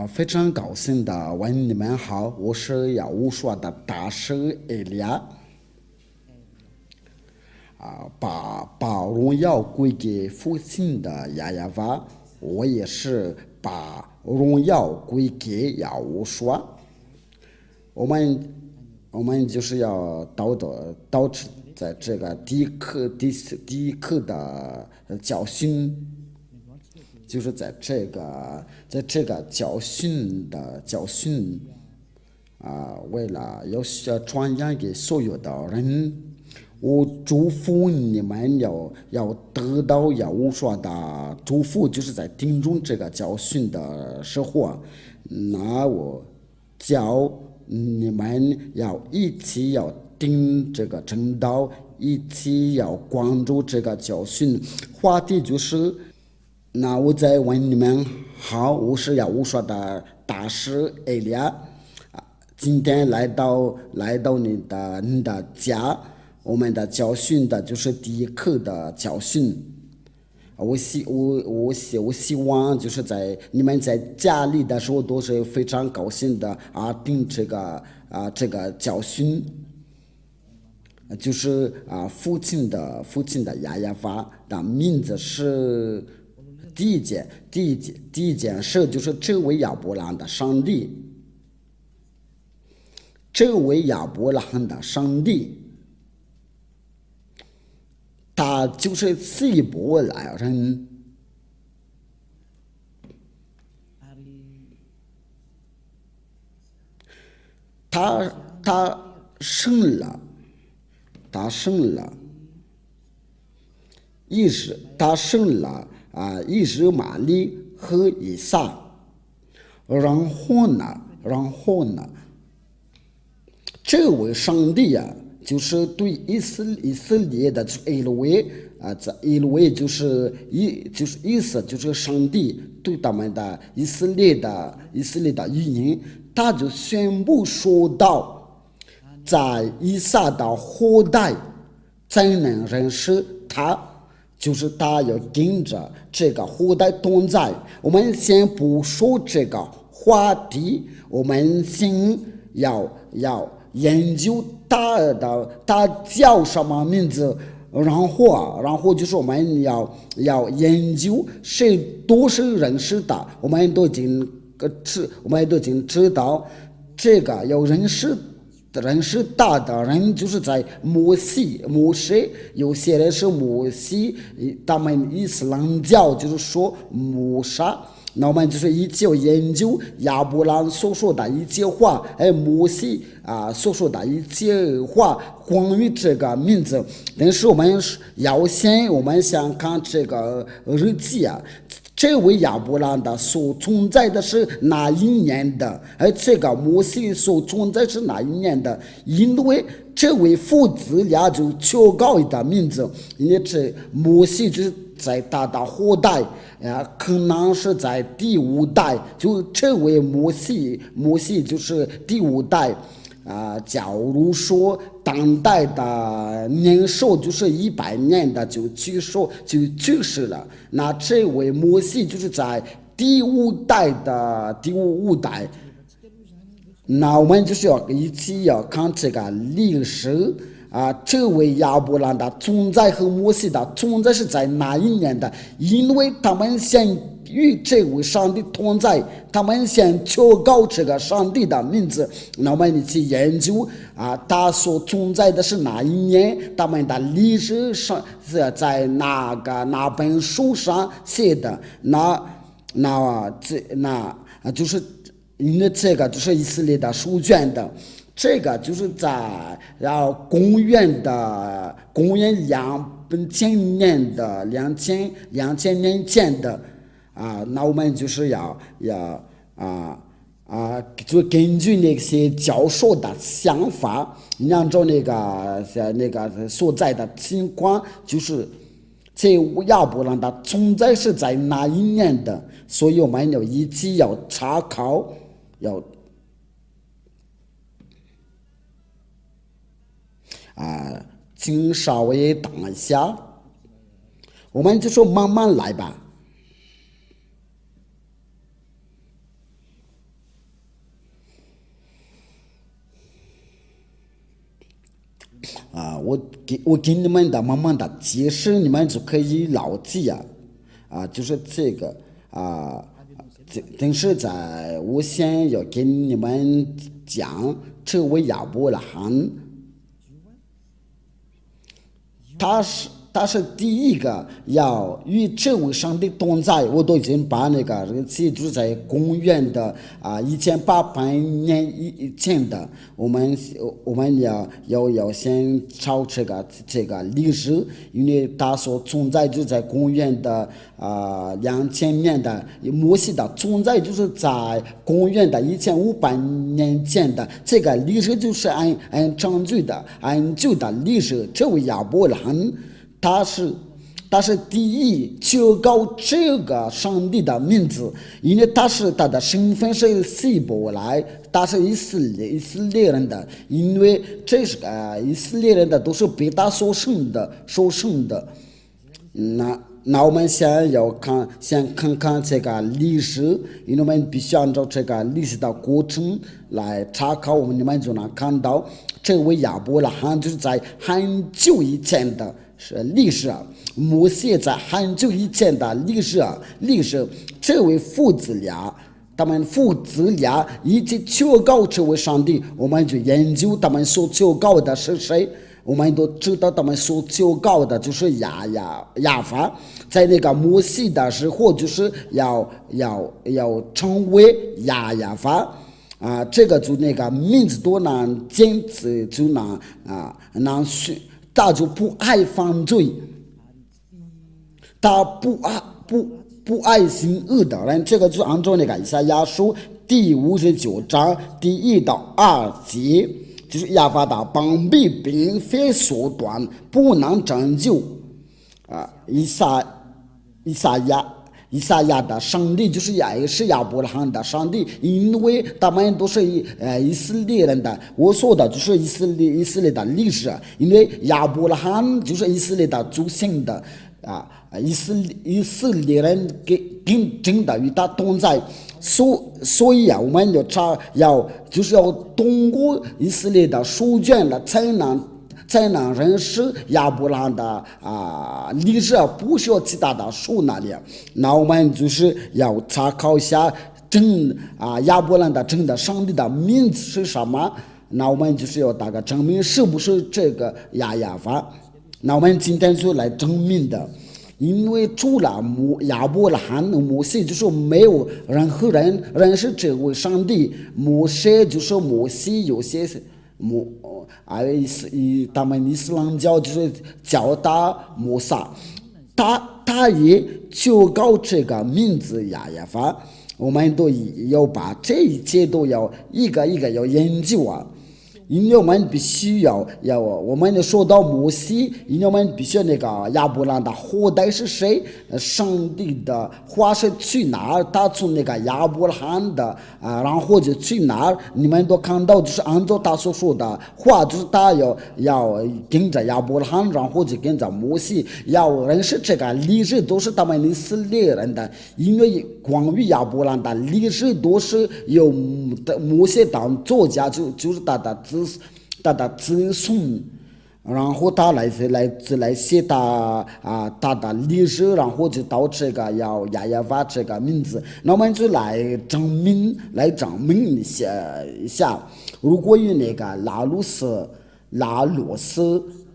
非常高兴的问你们好，我是要武说的大师艾利亚。把荣耀归给父亲的亚亚娃，我也是把荣耀归给亚乌说。我们就是要导致在这个第一课的教训，就是在这个教训为了要传扬给所有的人，我祝福你们要得到要我说的祝福，就是在听中这个教训的时候，那我教你们要一起要听这个正道，一起要关注这个教训。话题就是，那我再问你们好，我是要我说的大师艾利亚。今天来到你的家，我们的教训的就是第一课的教训。我希望就是在你们在家里的时候都是非常高兴的听这个教训，就是父亲的亚亚娃的名字是第一件事，就是这位亚伯兰的上帝。这位亚伯兰的上帝，他就是希伯来人，他生了以实玛利和以撒，然后呢，这位上帝就是对以色列的以勒维这以勒维就是意思就是上帝对他们的以色列的语音，他就宣布说道，在以撒的后代才能认识他，就是他要跟着这个后代同在。我们先不说这个话题，我们先要研究他叫什么名字，然后就是我们要研究谁都是认识的，我们都已经知道这个要认识大的人，就是在摩西，有些人是摩西，他们伊斯兰教就是说摩沙。那我们就是一起要研究亚伯兰所说的一切话，摩西所说的一切话，关于这个名字。但是我们先看这个日记这位亚伯兰的所存在的是哪一年的？这个摩西所存在是哪一年的？因为这位父子俩就求高的名字，因为这摩西就是在他的后代可能是在第五代，就这位摩西就是第五代。假如说当代的年寿就是100年的就去世了，那这位摩西就是在第五代。那我们就是要一起要看这个历史这位亚伯兰的存在和摩西的存在是在哪一年的？因为他们先与这位上帝同在，他们先求告这个上帝的名字。那我们一起研究他所存在的是哪一年？他们的历史上是在哪本书上写的？就是因为这个就是以色列的书卷的。这个就是在公元2000年的2000年前的那我们就是就根据那些教授的想法，按照那个所在的情况，就是这亚伯兰的存在是在哪一年的，所以我们要一起要查考，请稍微等一下，我们就说慢慢来吧。我给你们的慢慢的解释，你们就可以牢记就是这个但是我先要跟你们讲，这位亚伯拉罕，他是第一个要与这位上帝同在。我都已经把那个日期就是在公元的1800年以前的，我们要先找这个历史，因为他所存在就在公元的2000年的，摩西的存在就是在公元的1500年前的，这个历史就是按证据的历史。这位亚伯拉罕他是第一求告这个上帝的名字，因为他的身份是希伯来，他是以色列人的，因为这是以色列人的都是被他所生的。那我们先看看这个历史，因为我们必须按照这个历史的过程来查考，你们就能看到这位亚伯拉罕就是在很久以前的历史摩西在很久以前的历史，这位父子俩，他们父子俩一起求告这位上帝，我们就研究他们所求告的是谁。我们都知道他们所求告的就是亚法，在那个摩西的时候就是要成为亚法这个就那个名字多难坚持就难选，他就不爱犯罪，他不爱行恶的人，这个就按照那个以赛亚书第59章第1到2节。就是亚法的膀臂并非缩短，不能拯救以赛亚的上帝就是亚伯拉罕的上帝，因为他们都是以色列人的。我说的就是以色列的历史，因为亚伯拉罕就是以色列的祖先的以色列人真的与他同在。所以我们就是要通过以色列的书卷了，才能认识亚伯拉罕的历史，不需要其他的书那里。那我们就是要查考一下亚伯拉罕的真的上帝的名字是什么。那我们就是要大概证明是不是这个亚法。那我们今天就来证明的。因为除了亚伯拉罕、摩西，就是没有任何人认识这位上帝。摩西就是摩西，有些他们伊斯兰教就是叫他摩萨，他也求告这个名字亚法。我们都要把这一切都要一个一个要研究因为我们必须我们说到摩西，因为我们必须那个亚伯拉罕的后代是谁，上帝的话是去哪儿，他从那个亚伯拉罕的然后就去哪儿，你们都看到就是按照他所说的话，就是他要跟着亚伯拉罕，然后就跟着摩西，要认识这个历史都是他们以色列人的，因为关于亚伯拉罕的历史都是由摩西当作家，就是他的子孙，然后他来写他的历史，然后就到这个亚法这个名字。那我们就来证明一下，如果有那个拉鲁斯，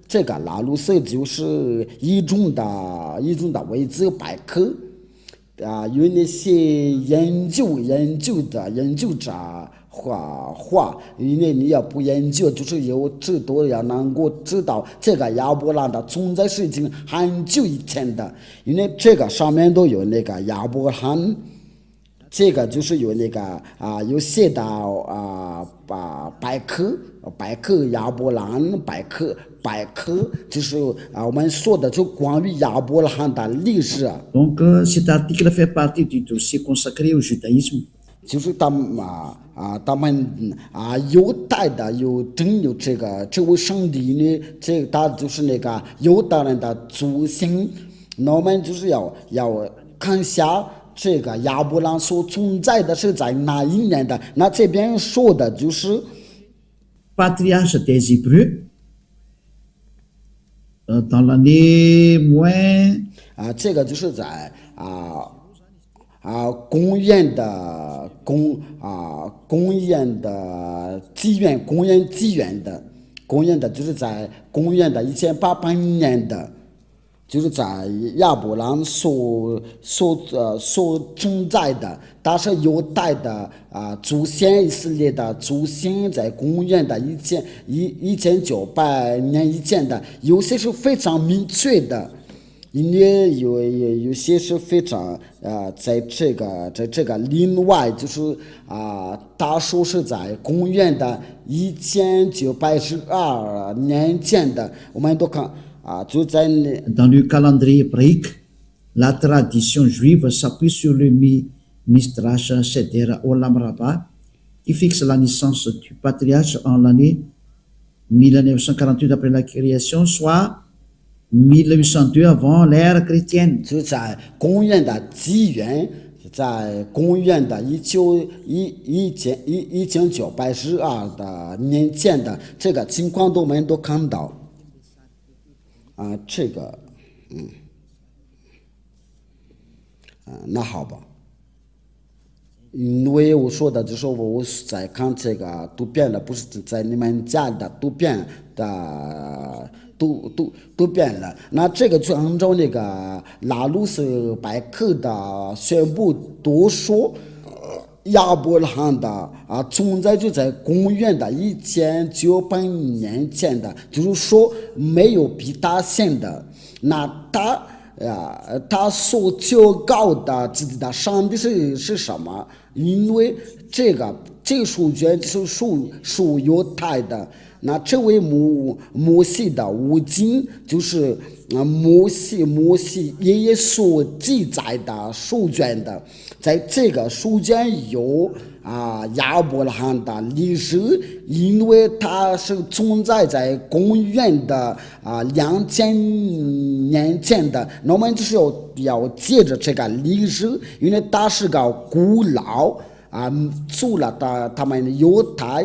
这个拉鲁斯就是一种的维基百科有那些研究者话，因为你要不研究，就是有知道要能够知道这个亚伯拉罕的存在是已经很久以前的，因为这个上面都有那个亚伯拉罕，这个就是有那个有写到百科亚伯拉罕百科就是我们说的就关于亚伯拉罕的历史。Donc cet article fait partie du dossier consacré au judaïsme。就是他们犹太的真有这位上帝呢，他就是那个犹太人的祖先。那我们就是要看一下这个亚伯拉罕所存在的是在哪一年的。那这边说的就是 Patriarche des Hébreux dans l'année moins 这个就是在公元的公元的就是在公元的1800年的，就是在亚伯兰所存在的，但是犹太的祖先以色列的祖先在公元的1900年以前的，有些是非常明确的。因为有些是非常在这个另外就是他说是在公元的1912年前的，我们都看就在 dans le calendrier hébraïque, la tradition juive s'appuie sur le Midrash Seder Olam Rabbah, qui fixe la naissance du patriarche en l'année 1948 après la création, soit 1802 avant l'ère chrétienne. 就在公元的纪元，在公元的1912的年前的这个情况，我们都看到这个那好吧。因为我说的就是我在看这个图片了，不是在你们家的图片的都变了。那这个就按照那个拉鲁斯百科的宣布都说，亚伯拉罕的存在就在公元的1900年前的，就是说没有比他先的。那他所求告的自己的上帝是什么？因为这个书卷是属犹太的。那这位摩西的五经就是摩西爷爷所记载的书卷的，在这个书卷有亚伯拉罕的历史，因为它是存在在公元的2000年前的，那我们就是要借着这个历史，因为它是个古老。除了他们犹太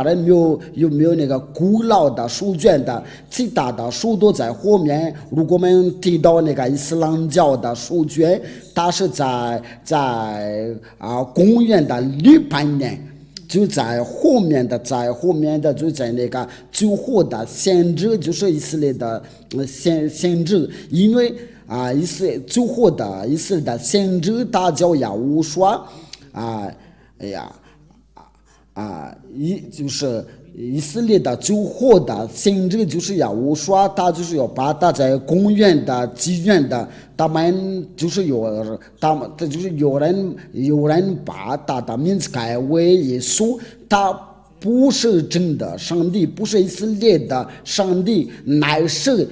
人有没有那个古老的书卷的，其他的书都在后面。如果我们提到那个伊斯兰教的书卷，它是在公元的600年，就在后面的就在那个最后的先知，就是以色列的先知，因为最后的以色列的先知他叫亚乌刷。就是以色列的最后的先知就是亚乌刷，他就是要把他在公元的纪元的，他们就是有人把他的名字改为耶稣，他不是真的上帝，不是以色列的上帝，乃是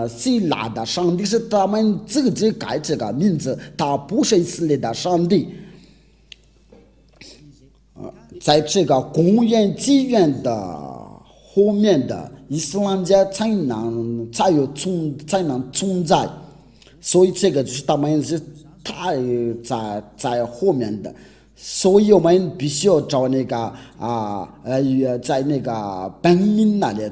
希腊的上帝，是他们自己改这个名字，他不是以色列的上帝。在这个公元纪元的后面的伊斯兰教才能存在，所以这个就是他们是太在后面的，所以我们必须要找那个在那个本命那里，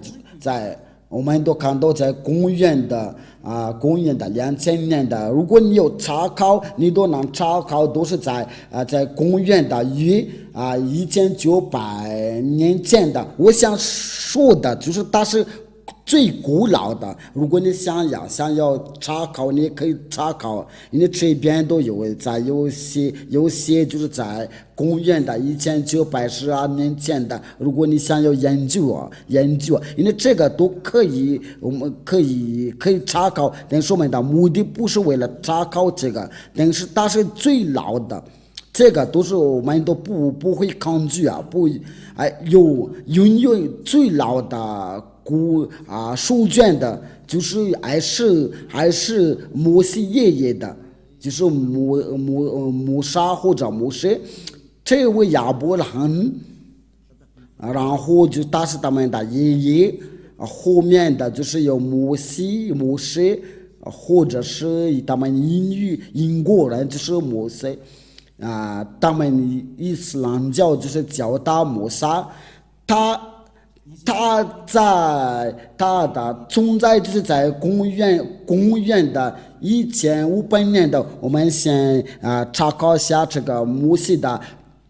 我们都看到在公元的2000年的，如果你有查考，你都能查考，都是在公元的1900年前的。我想说的就是它是最古老的。如果你想要查考，你可以查考，因为这边都有有些就是在公元的1912年前的。如果你想要研究，因为这个都可以，我们可以查考，但是我们的目的不是为了查考这个，但是它是最老的。这个都是我们都不会抗拒拥有最老的书卷的，就是还是摩西爷爷的，就是摩沙或者摩西，这位亚伯拉罕，然后就他是他们的爷爷，后面的就是有摩西，或者是他们英国人就是摩西。他们伊斯兰教就是叫他摩萨，它的存在就是在公元的1500年的，我们先查考一下这个摩西的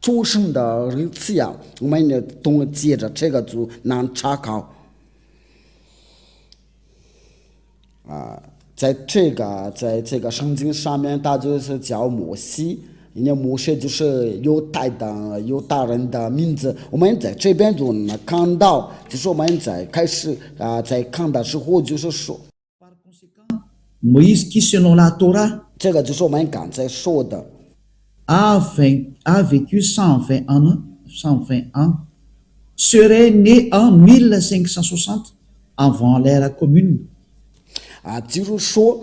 出生的日期啊，我们接着这个就能查考在这个圣经上面，它就是叫摩西。人家摩西就是犹大人的名字。我们在这边就能看到，就是我们在开始在看的时候，就是说， Moïse qui selon la Torah 这个就是我们刚才说的。a vécu 120 ans, serait né en 1560 avant l'ère commune. 就是说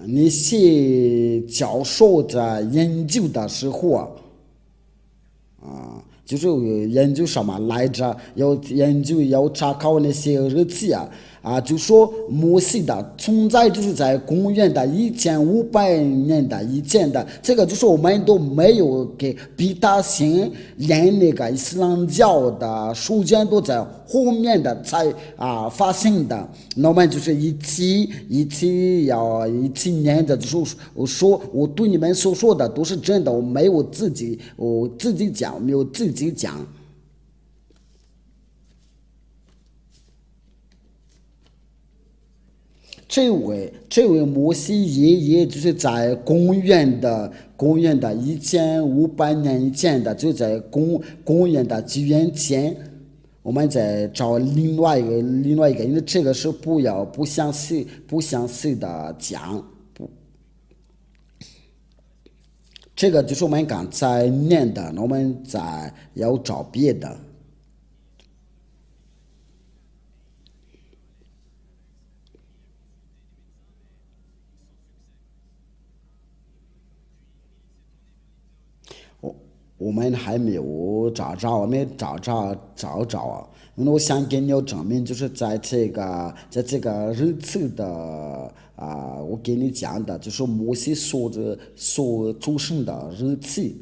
那些教授在研究的时候就是研究什么来着？要查考那些日期就说摩西的存在就是在公元的1500年的以前的，这个就是我们都没有给比他先连那个伊斯兰教的书卷都在后面的才发现的。那我们就是一起念的，就是我说我对你们所说的都是真的，我没有自己讲，没有自己讲。这位摩西爷爷就是在公元的1500年以前的，就在公元的纪元前。我们再找另外一个，因为这个是不详细的讲，这个就是我们刚才念的，我们再要找别的。我们还没有找着，因为我想给你证明，就是在这个日期的我给你讲的，就是摩西所出生的日期。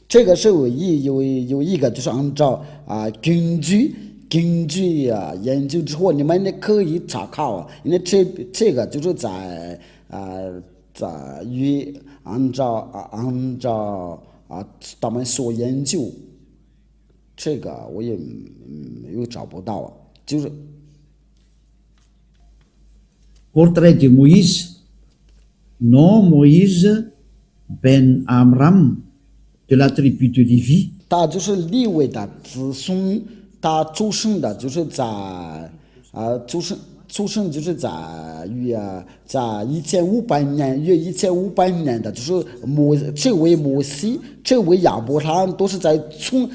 这个是有一个，就是按照根据研究之后，你们可以查考因为这个就是在按照他们所研究，这个我也又找不到就是 Portrait de Moïse, nom Moïse ben Amram de la tribu de Lévi. 他就是利未的子孙，他出生的就是在出生就是在1500年的，就是这位摩西，这位亚伯拉罕都是在从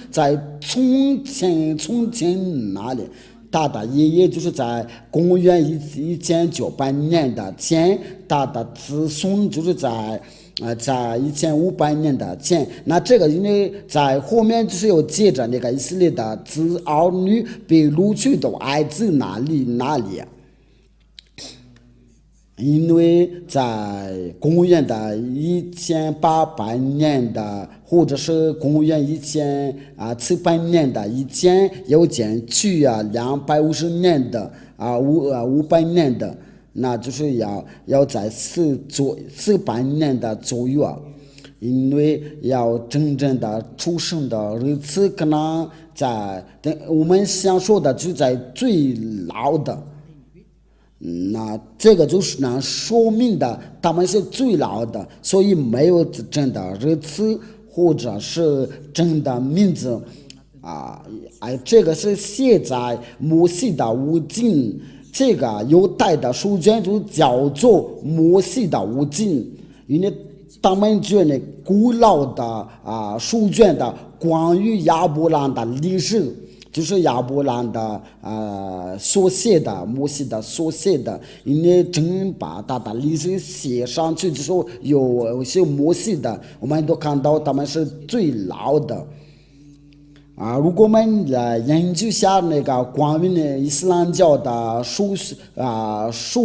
前那里。他的爷爷就是在公元1900年的前，他的子孙就是在1500年的前。那这个因为在后面就是有接着那个以色列的儿女被掳去到埃及那里。因为在公元的1800年的，或者是公元1700年的以前，有减去250年的500年的，那就是要在400年的左右因为要真正的出生的日子，可能在我们想说的就在最老的。那这个就是能说明的，他们是最老的，所以没有真的日子或者是真的名字这个是写在摩西的五经，这个犹太的书卷就叫做摩西的五经，因为他们觉得古老的书卷的关于亚伯兰的历史。就是亚伯兰的所写的，摩西的所写的，因为真把他的历史写上去之后，有些摩西的，我们都看到他们是最老的如果我们来研究下那个关于呢伊斯兰教的书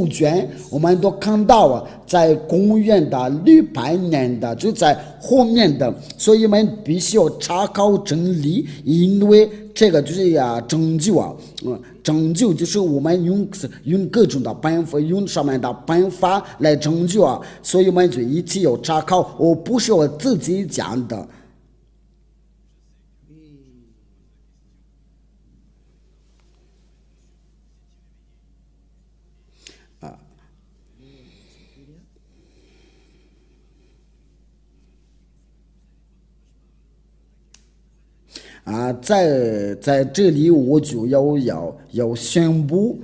卷，我们都看到在公元的600年的就在后面的，所以我们必须要查考真理，因为这个就是拯救拯救就是我们用各种的办法，用上面的办法来拯救所以我们就一起要查考，我不是我自己讲的。在这里我就要宣布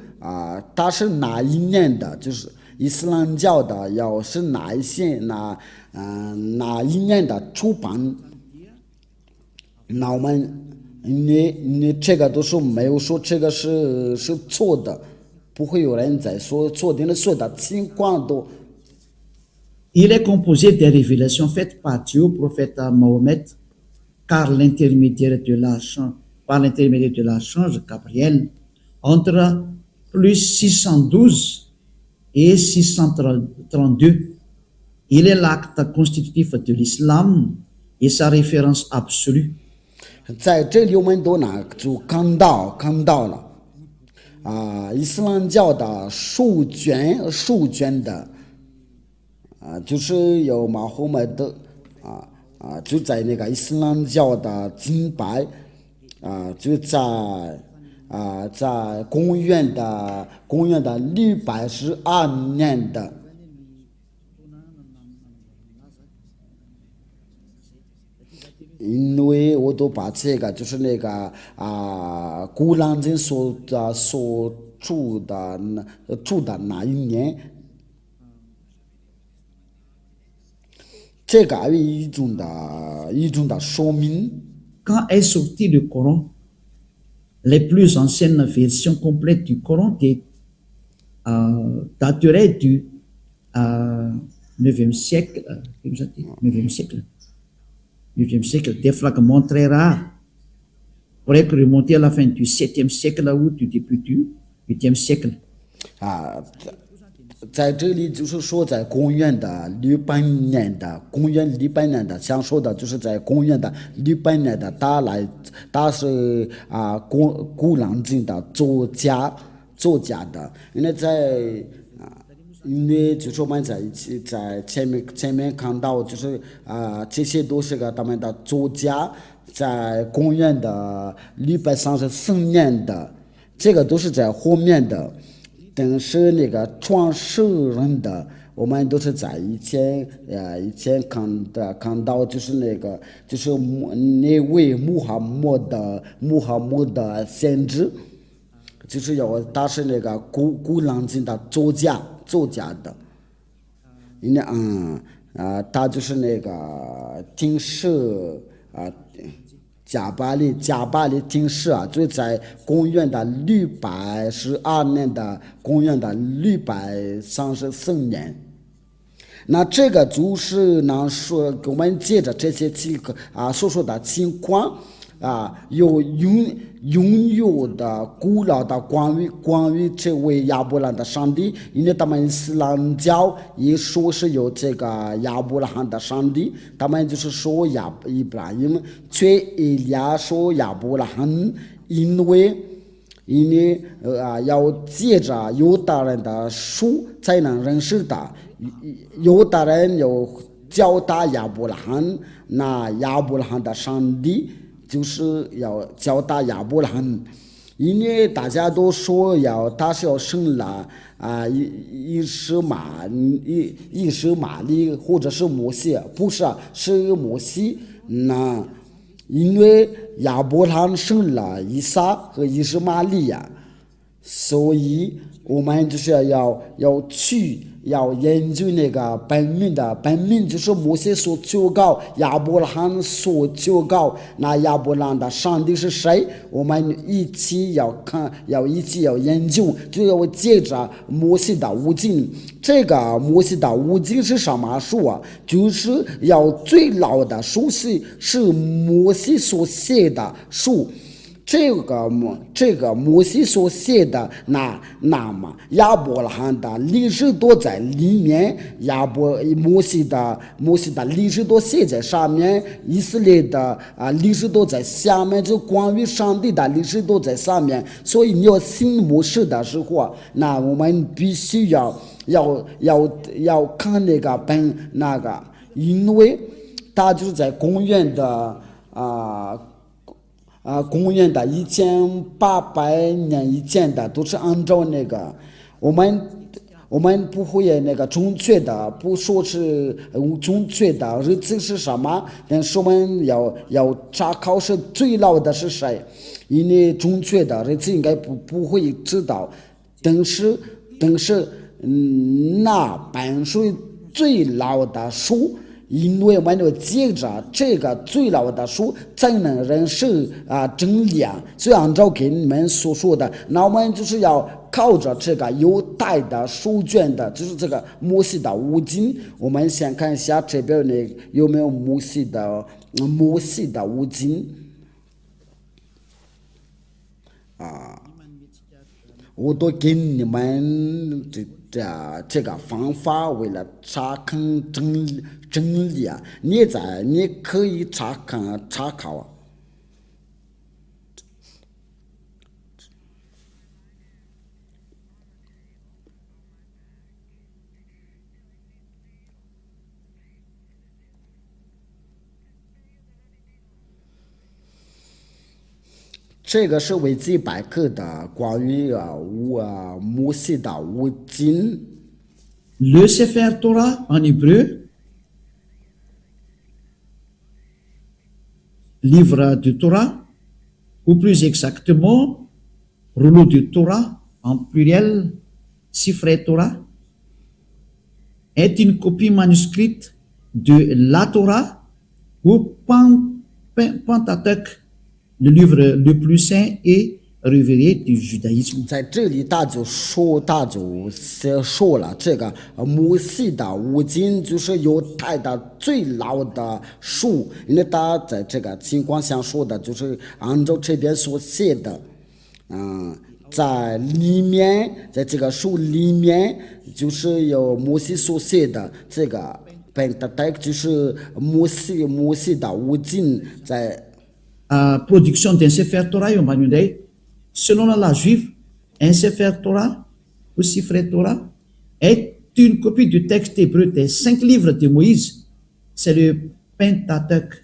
它是哪一年的，就是伊斯兰教的，要是哪一年的出版。那我们你这个都是没有说这个是错的，不会有人在说错的，所有的情况都。Il est composé des révélations faites par Dieu au prophète Mohammed par l'intermédiaire de l'archange Gabriel entre plus 612 et 632. Il est l'acte constitutif de l'islam et sa référence absolue. 在这里我们都就看到了伊斯兰教的书卷的就是有马后麦德就在那个伊斯兰教的敬拜就在公元的612年的。因为我都把这个就是那个古兰经所住的那一年，这个有一种的说明。Quand est sorti le Coran, les plus anciennes versions complètes du Coran dateraient du 9e siècle. 9e siècle, des fragments très rares pourraient remonter à la fin du 7e siècle ou du début du 8e siècle. 在这里就是说，在公元的600年的，想说的就是在公元的600年的，他是古兰经的作家的，因为就是我们在一起在前面看到，就是这些都是他们的作家，在公元的634年的，这个都是在后面的。但是那个创始人的，我们都是在以前看到，就是那位穆罕默德先知，就是他是那个古兰经的作家的，因为他就是那个定世加巴利定世就在公元的612年的公元的634年。那这个就是说我们接着这些所说的情况有拥有的古老的关于这位亚伯拉罕的上帝，因为他们伊斯兰教也说是有这个亚伯拉罕的上帝，他们就是说伊布拉欣，却以利亚说亚伯拉罕，因为要借着犹大人的书才能认识他，犹大人有教导亚伯拉罕，那亚伯拉罕的上帝就是要教导亚伯拉罕，因为大家都说他是要生了伊什玛利或者是摩西，不是是摩西。那因为亚伯拉罕生了以撒和以实玛利亚，所以我们就是要研究那个本命就是摩西所求告，亚伯拉罕所求告。那亚伯拉罕的上帝是谁？我们一起要看，一起要研究，就要借着摩西的五经。这个摩西的五经是什么书啊？就是要最老的书是摩西所写的书。这个摩西所写的那么亚伯拉罕的历史都在里面，摩西的历史都写在上面，以色列的历史都在下面，就关于上帝的历史都在上面。所以你要信摩西的时候，那我们必须要看那个，因为他就是在公元的公元的1800年以前的都是按照那个，我们不会那个准确的，不说是准确的日子是什么，但是我们要查考是最老的是谁，因为准确的日子应该不会知道，但是那本书最老的书。因为我们要借着这个最老的书才能认识真理啊，所以按照给你们所说的，那我们就是要靠着这个犹太的书卷的，就是这个摩西的五经。我们先看一下这边有没有摩西的五经我都给你们这个方法，为了查看真理啊，你可以查考。这个是维基百科的关于摩西的五经。Le Sefer Torah en hébreu, livre du Torah, ou plus exactement, rouleau du Torah en pluriel, Sifrei Torah, est une copie manuscrite de la Torah ou Pentateuch, le livre le plus saint et révéré du judaïsme. 在这里他就说了，这个摩西的五经就是犹太的最老的书，因为他在这个情况下说的就是按照这边所写的，在里面，在这个书里面就是有摩西所写的这个Pentateuch，就是摩西的五经在。Production d'un Sefer Torah, selon la loi juive, un Sefer Torah ou Sifrei Torah est une copie du texte hébreu des 5 livres de Moïse. C'est le Pentateuch.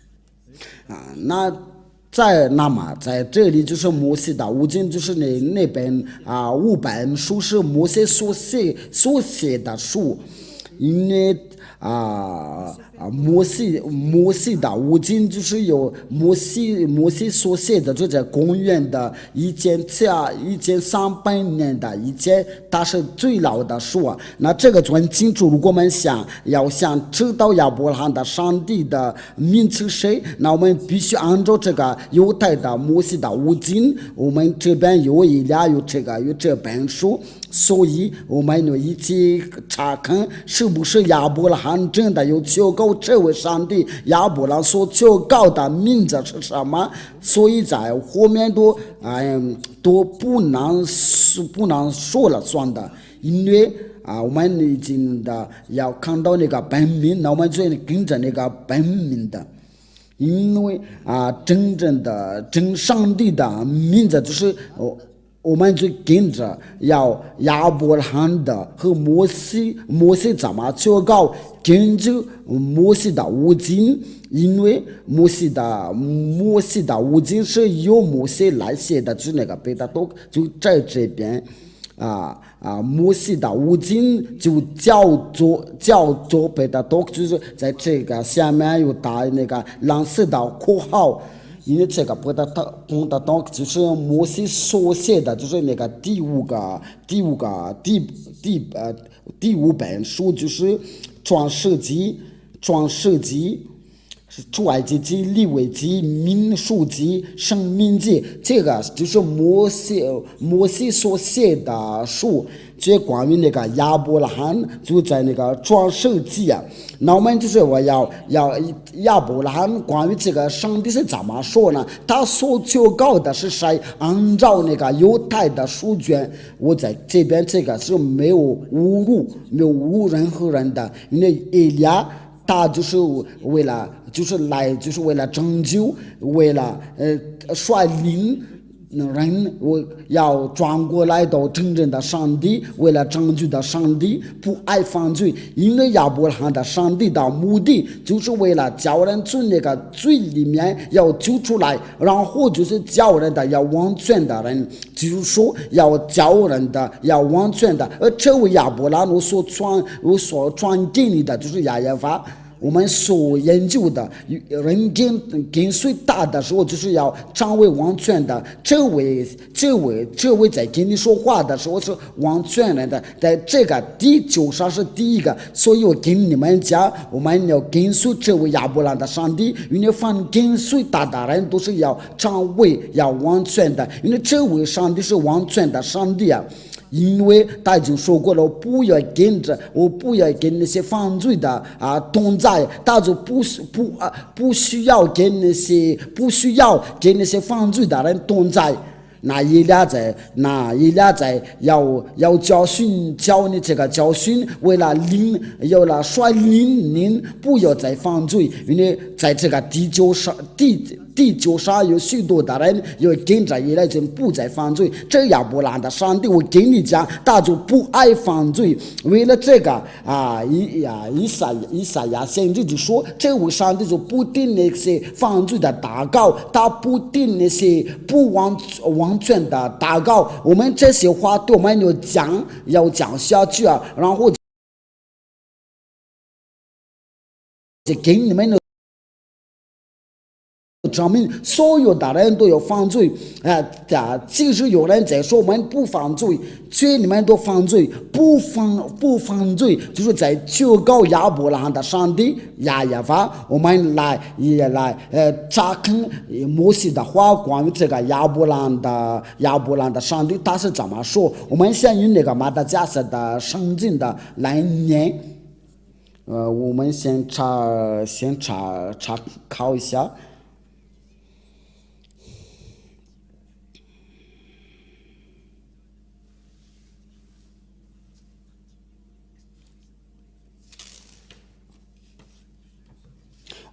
在这里就是摩西的五经，就是那本5本书是摩西所写的书，因为摩西的五经就是有摩西所写的，就在公元的1300年的以前，它是最老的书啊。那这个就很清楚，如果我们要想知道亚伯拉罕的上帝的名是谁，那我们必须按照这个犹太的摩西的五经，我们这边有这本书，所以我们就一起查看是不是亚伯拉罕真的有求告这位上帝，亚伯拉罕所求告的名字是什么？所以在后面都不能说了算的，因为我们已经要看到那个本名，那我们就跟着那个本名的，因为真正的真上帝的名字就是我们就跟着亚伯拉罕的和摩西怎么求告，根据摩西的五经，因为摩西的五经是由摩西来写的，就是那个贝塔多就在这边摩西的五经就叫做贝塔多，就是在这个下面有打那个蓝色的括号。因为这个不得到就是摩西所写的，就是那个第五本书，就是创世纪、出埃及记、利未记、民数记、申命记，这个就是摩西所写的书。这关于那个亚伯拉罕就在那个创世纪啊，那我们就是我要亚伯拉罕关于这个上帝是怎么说呢？他所求告的是谁？按照那个犹太的书卷，我在这边这个是没有侮辱任何人的，因为以利亚他就是为了拯救，为了率领人，我要转过来到真正的上帝，为了拯救的上帝，不爱犯罪。因为亚伯拉罕的上帝的目的就是为了叫人从那个罪里面要救出来，然后就是叫人的要完全的人，就是说要叫人的要完全的。而这位亚伯拉罕我所传给你的就是亚耶法。我们所研究的人跟随大的时候，就是要成为完全的。这位在跟你说话的时候是完全人的。在这个第9章是第一个，所以我跟你们讲，我们要跟随这位亚伯拉罕的上帝。因为凡跟随大的人都是要成为要完全的，因为这位上帝是完全的上帝啊。因为他已经说过了，我不要跟那些犯罪的同在，他就不需要跟那些犯罪的人同在。那伊俩在要教你这个教训，为了率领您不要再犯罪，因为在这个第9章有许多的人要跟着伊来就不再犯罪。这亚伯拉罕的上帝，我跟你讲，他就不爱犯罪。为了这个以赛亚先知就说，这位上帝就不定那些犯罪的祷告，他不定那些不完全的祷告。我们这些话对我们要讲下去啊，然后就给你们证明所有的人都有犯罪即使有人在说我们不犯罪，却你们都犯罪，不犯罪，就是在求告亚伯拉罕的上帝亚耶法。我们也来查看摩西的话，关于这个亚伯拉罕的上帝他是怎么说。我们先用那个马达加斯的圣经的来念。我们先查考一下。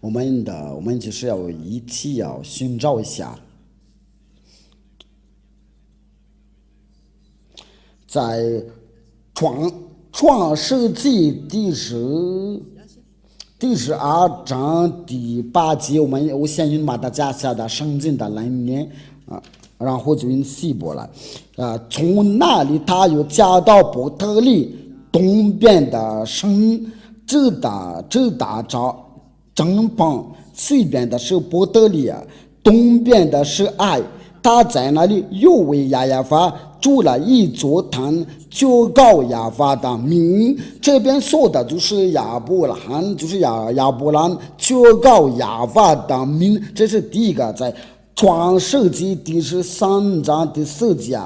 我们就是要一起要寻找一下，在创世纪第12章第8节，我先用马达加斯的圣经的来念然后就用希伯来从那里他又加到伯特利东边的神直达正邦，西边的是伯特利东边的是爱。他在那里又为亚耶法筑了一座坛，求告亚法的名。这边说的就是亚伯拉罕，就是亚伯兰求告亚法的名。这是第一个，在创世纪第13章第4节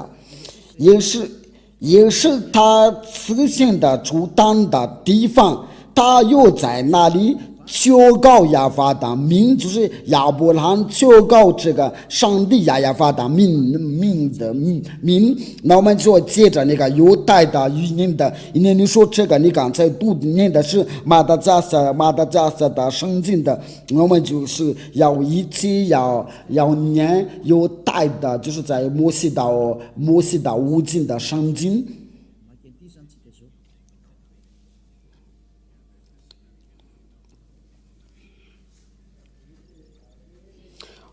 也是他此行的出坛的地方。他又在那里求告亚法的名，就是亚伯拉罕求告这个上帝亚法的名。那我们就接着那个犹太的语音的，因为你说这个你刚才读念的是马达加斯的圣经的，我们就是要一起要念犹太的，就是在摩西的五经的圣经。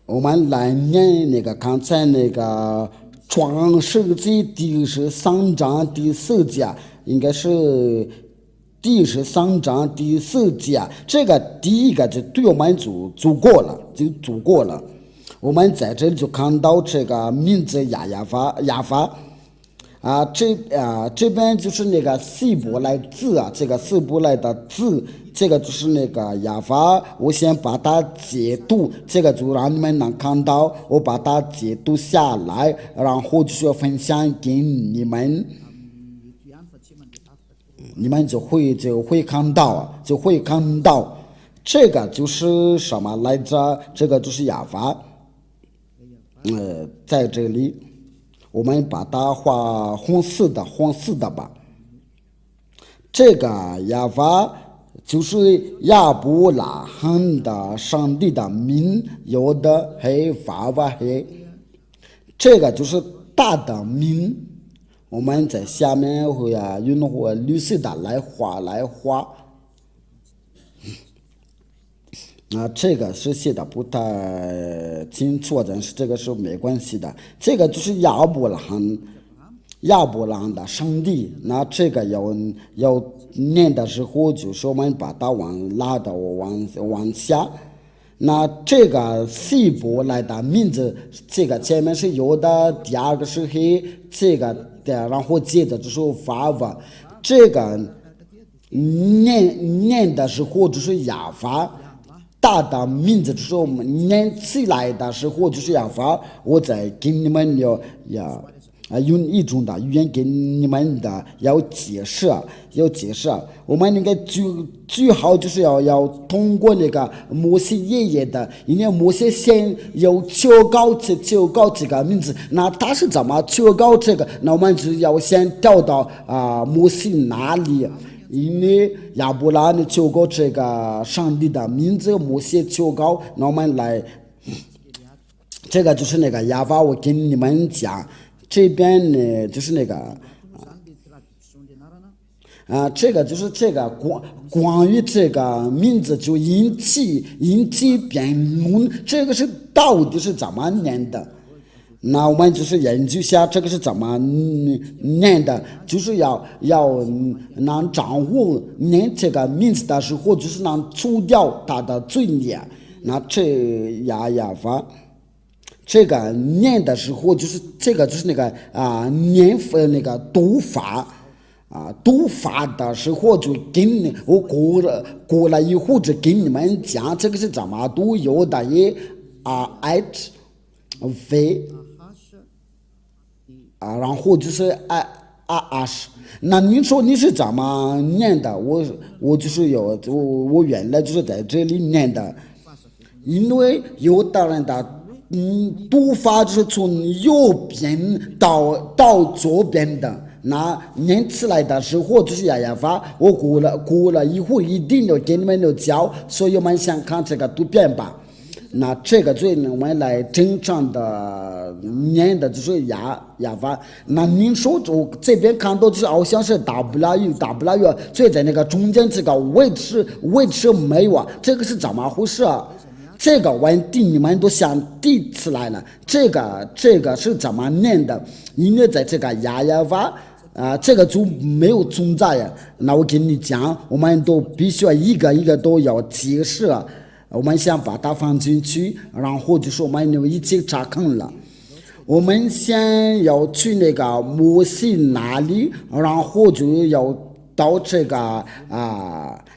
我们来念那个刚才那个创世纪第13章第4节，应该是第13章第4节。这个第一个就对我们就足够了。我们在这里就看到这个名字亚法这边就是那个希伯来字这个希伯来的字，这个就是那个亚法。我先把它解读，这个就让你们能看到，我把它解读下来，然后就是分享给你们，你们就会看到，这个就是什么来着？这个就是亚法。在这里。我们把它画红色的吧。这个亚法就是亚伯拉罕的上帝的名，有的黑法瓦黑，这个就是大的名。我们在下面会用绿色的来画。这个是写的不太清楚，但是这个是没关系的。这个就是亚伯拉罕的上帝。那这个要念的时候，就是我们把它拉到往下。那这个希伯来的名字，这个前面是有的，第二个是黑，这个然后接着就是法瓦。这个念的时候就是亚法。大的名字就是我们念起来的时候就是亚法。我再给你们用一种的语言给你们的要解释。我们那个最好就是要通过那个摩西爷爷的，因为摩西先要求告这个名字，那他是怎么求告这个？那我们就要先调到摩西那里。因为亚伯拉罕求告这个上帝的名字，摩西求告，那我们来，这个就是那个亚法。我跟你们讲，这边呢就是那个这个就是这个关于这个名字就引起辩论，这个是到底是怎么念的？那我们就是研究一下这个是怎么念的，就是要能掌握念这个名字的时候，就是能除掉它的罪孽。那这亚法，这个念的时候，就是这个就是那个念那个读法。读法的时候就跟我过了以后就跟你们讲这个是怎么读，有的也h v。然后就是那你说你是怎么念的？我就是我原来就是在这里念的，因为有的人的读法就是从右边到左边的，那念起来的时候就是亚法。我过了以后一定要给你们教，所以我们先看这个图片吧。那这个最我们来正常的念的就是亚法。那您说这边看到就是好像是 W， 所以在那个中间这个位置没有这个是怎么回事？这个问题你们都想提起来了。这个是怎么念的？因为在这个亚法这个就没有存在呀。那我跟你讲，我们都必须要一个一个都要解释。我们先把它放进去，然后就是我们一起查看了。我们先要去那个摩西那里，然后就要到这个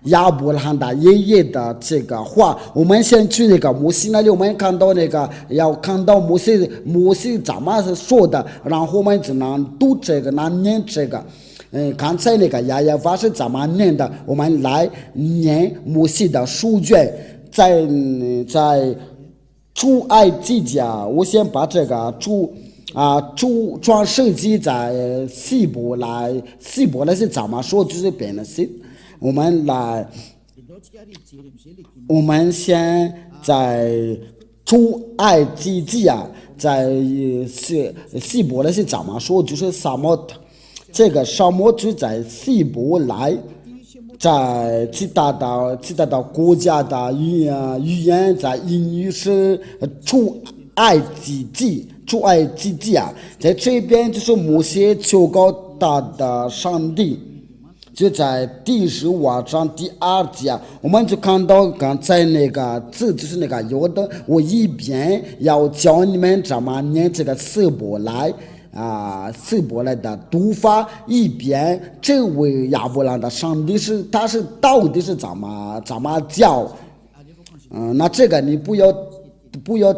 亚伯拉罕的爷爷的这个话。我们先去那个摩西那里，我们看到那个要看到摩西怎么说的，然后我们就能读这个，能念这个。刚才那个亚法是怎么念的？我们来念摩西的书卷。在出埃及记我先把这个创世纪在希伯来是怎么说？就是变了是，我们先在出埃及记在希伯来是怎么说？就是沙漠，这个沙漠就在希伯来。在其他的国家的语言，在英语是出埃及记在这边就是摩西求告他的上帝，就在第15章第2节，我们就看到刚才那个字就是那个有的，我一边要教你们怎么念这个希伯来的读法，一边这位亚伯兰的上帝他是到底是怎么教？那这个你不要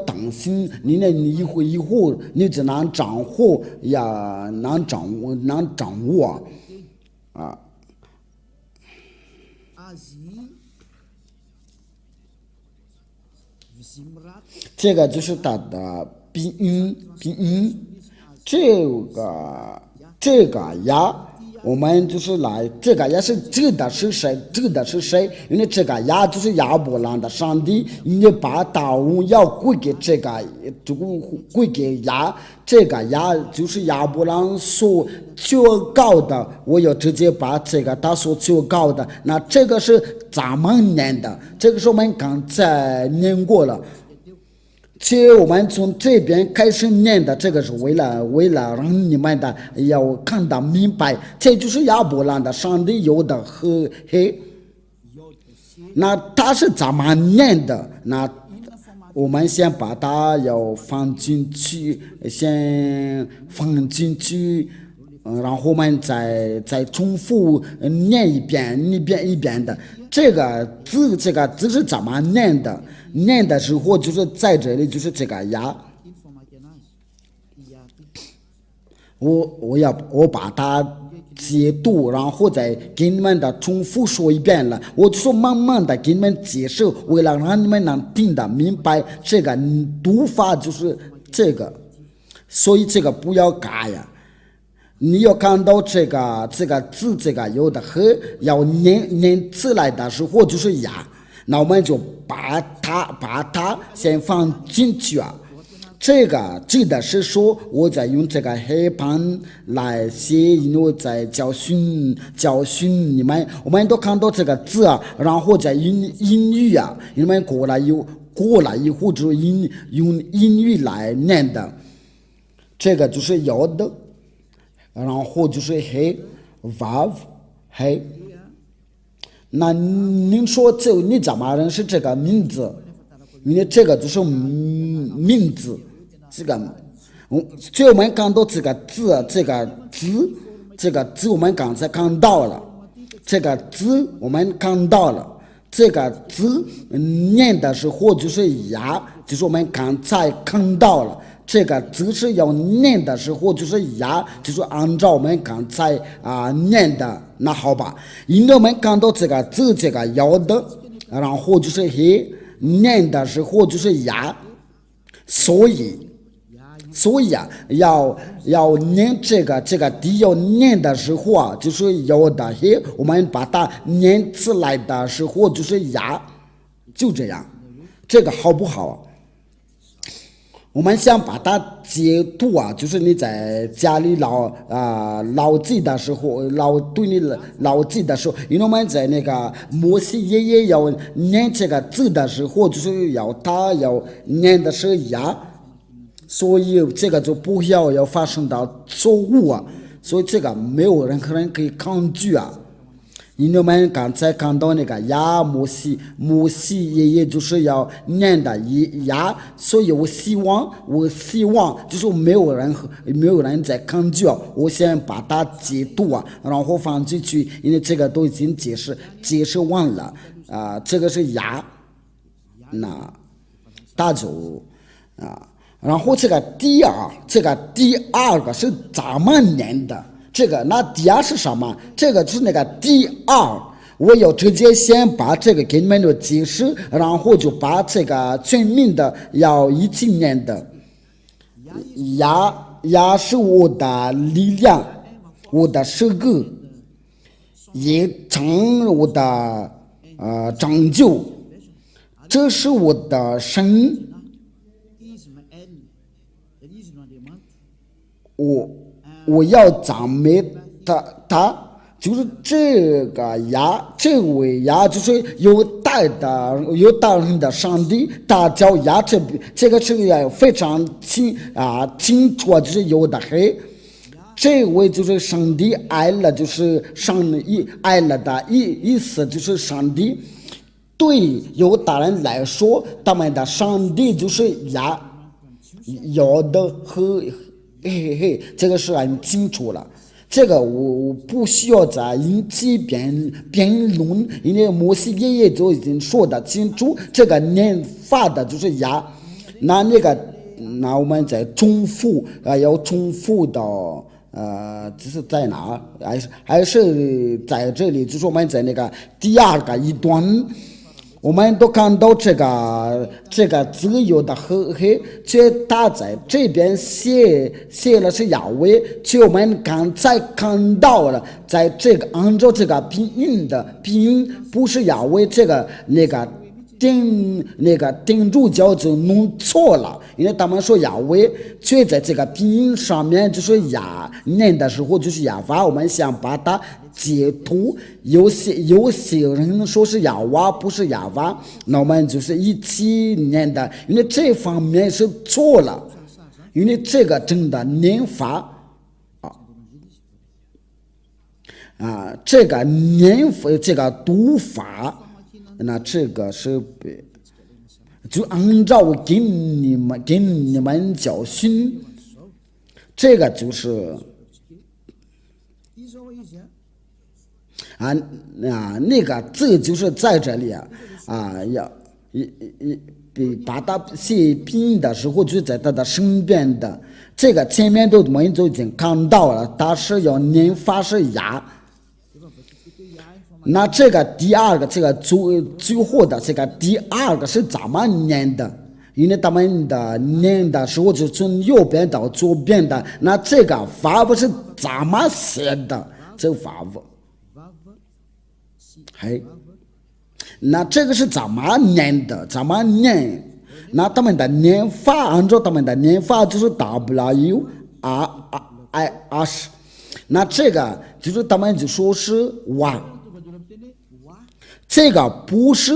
担心，你一会你只能掌握呀，能掌握啊。这个就是它的鼻音，这个呀，我们就是来，这个呀是指的是谁？因为这个呀就是亚伯兰的上帝，你把大荣耀归给归给呀，这个呀就是亚伯兰所求告的，我要直接把这个他所求告的，那这个是咱们念的，这个是我们刚才念过了。其实我们从这边开始念的，这个是为了让你们的要看得明白，这就是亚伯兰的上帝有的和黑。那他是怎么念的？那我们先把它要放进去，然后我们再重复念一遍的。这个字是怎么念的？念的时候就是在这里，就是这个呀。我把它解读，然后再给你们的重复说一遍了。我就说慢慢的给你们解释，为了让你们能听得明白，这个读法就是这个，所以这个不要改呀。你要看到这个字，这个有的和要念起来的时候就是呀，那我们就把它先放进去啊。这个记得是说我在用这个黑板来写，因为我在教训你们，我们都看到这个字啊，然后在英语啊，你们过来以后就用英语来念的，这个就是有的。然后就是黑 vav 黑，那您说你怎么认识这个名字？因为这个就是名字，这个，所以我们看到这个字我们刚才看到了，这个字我们看到了，这个字念的时候就是呀，就是我们刚才看到了。这个字是要念的时候就是呀，就是按照我们刚才念的，那好吧。因为我们看到这个字，这个要的，然后就是黑，念的时候就是呀，所以啊，要念这个地要念的时候啊，就是要的黑，我们把它念起来的时候就是呀，就这样，这个好不好？我们想把它解读啊，就是你在家里老记的时候，对你老记的时候，因为我们在那个摩西爷爷要念这个字的时候，就是要念的是呀，所以这个就不要发生到错误啊，所以这个没有任何人可以抗拒啊。因为我们刚才看到那个呀，摩西爷爷就是要念的呀，所以我希望就是没有人在抗拒啊，我先把它解读啊，然后放进去，因为这个都已经解释完了这个是呀，那大就然后这个第二个是怎么念的？这个那第二是什么？这个就是那个第二，我要直接先把这个给你们的解释，然后就把这个全名的要一起念的。呀是我的力量，我的舌头，也成我的拯救，这是我的神。我要赞美他，就是这个呀，这位呀，就是有大人的上帝，他叫呀，这个是非常清楚，就是有的黑，这位就是上帝爱了，就是爱了的意思，就是上帝对犹大人来说，他们的上帝就是要的和这个是很清楚了。这个我不需要再引起辩论，因为摩西爷爷就已经说得清楚，这个念法的就是那我们再重复要重复到这是在哪？还是在这里？就是我们在那个第二个一段，我们都看到这个自由的和黑，却他在这边写了是亚威，却我们刚才看到了，在这个按照这个拼音不是亚威，这个定住脚就弄错了，因为他们说亚威，却在这个拼音上面就是念的时候就是亚法，我们想把它截图，有些人说是亚娃不是亚娃，那我们就是一起念的，因为这方面是错了，因为这个真的念法这个念法这个读法。那这个是就按照给你们教训，这个就是那个字就是在这里要把它写拼音的时候就在它的身边的，这个前面我们都已经看到了，它是要念法是牙。那这个第二个，这个最后的这个第二个是怎么念的？因为他们的念的时候就从右边到左边的，那这个法不是怎么写的？这个法不，那这个是怎么念的？怎么念？那他们的念法，按照他们的念法就是 W R I S， 那这个就是他们就说是哇。这个不是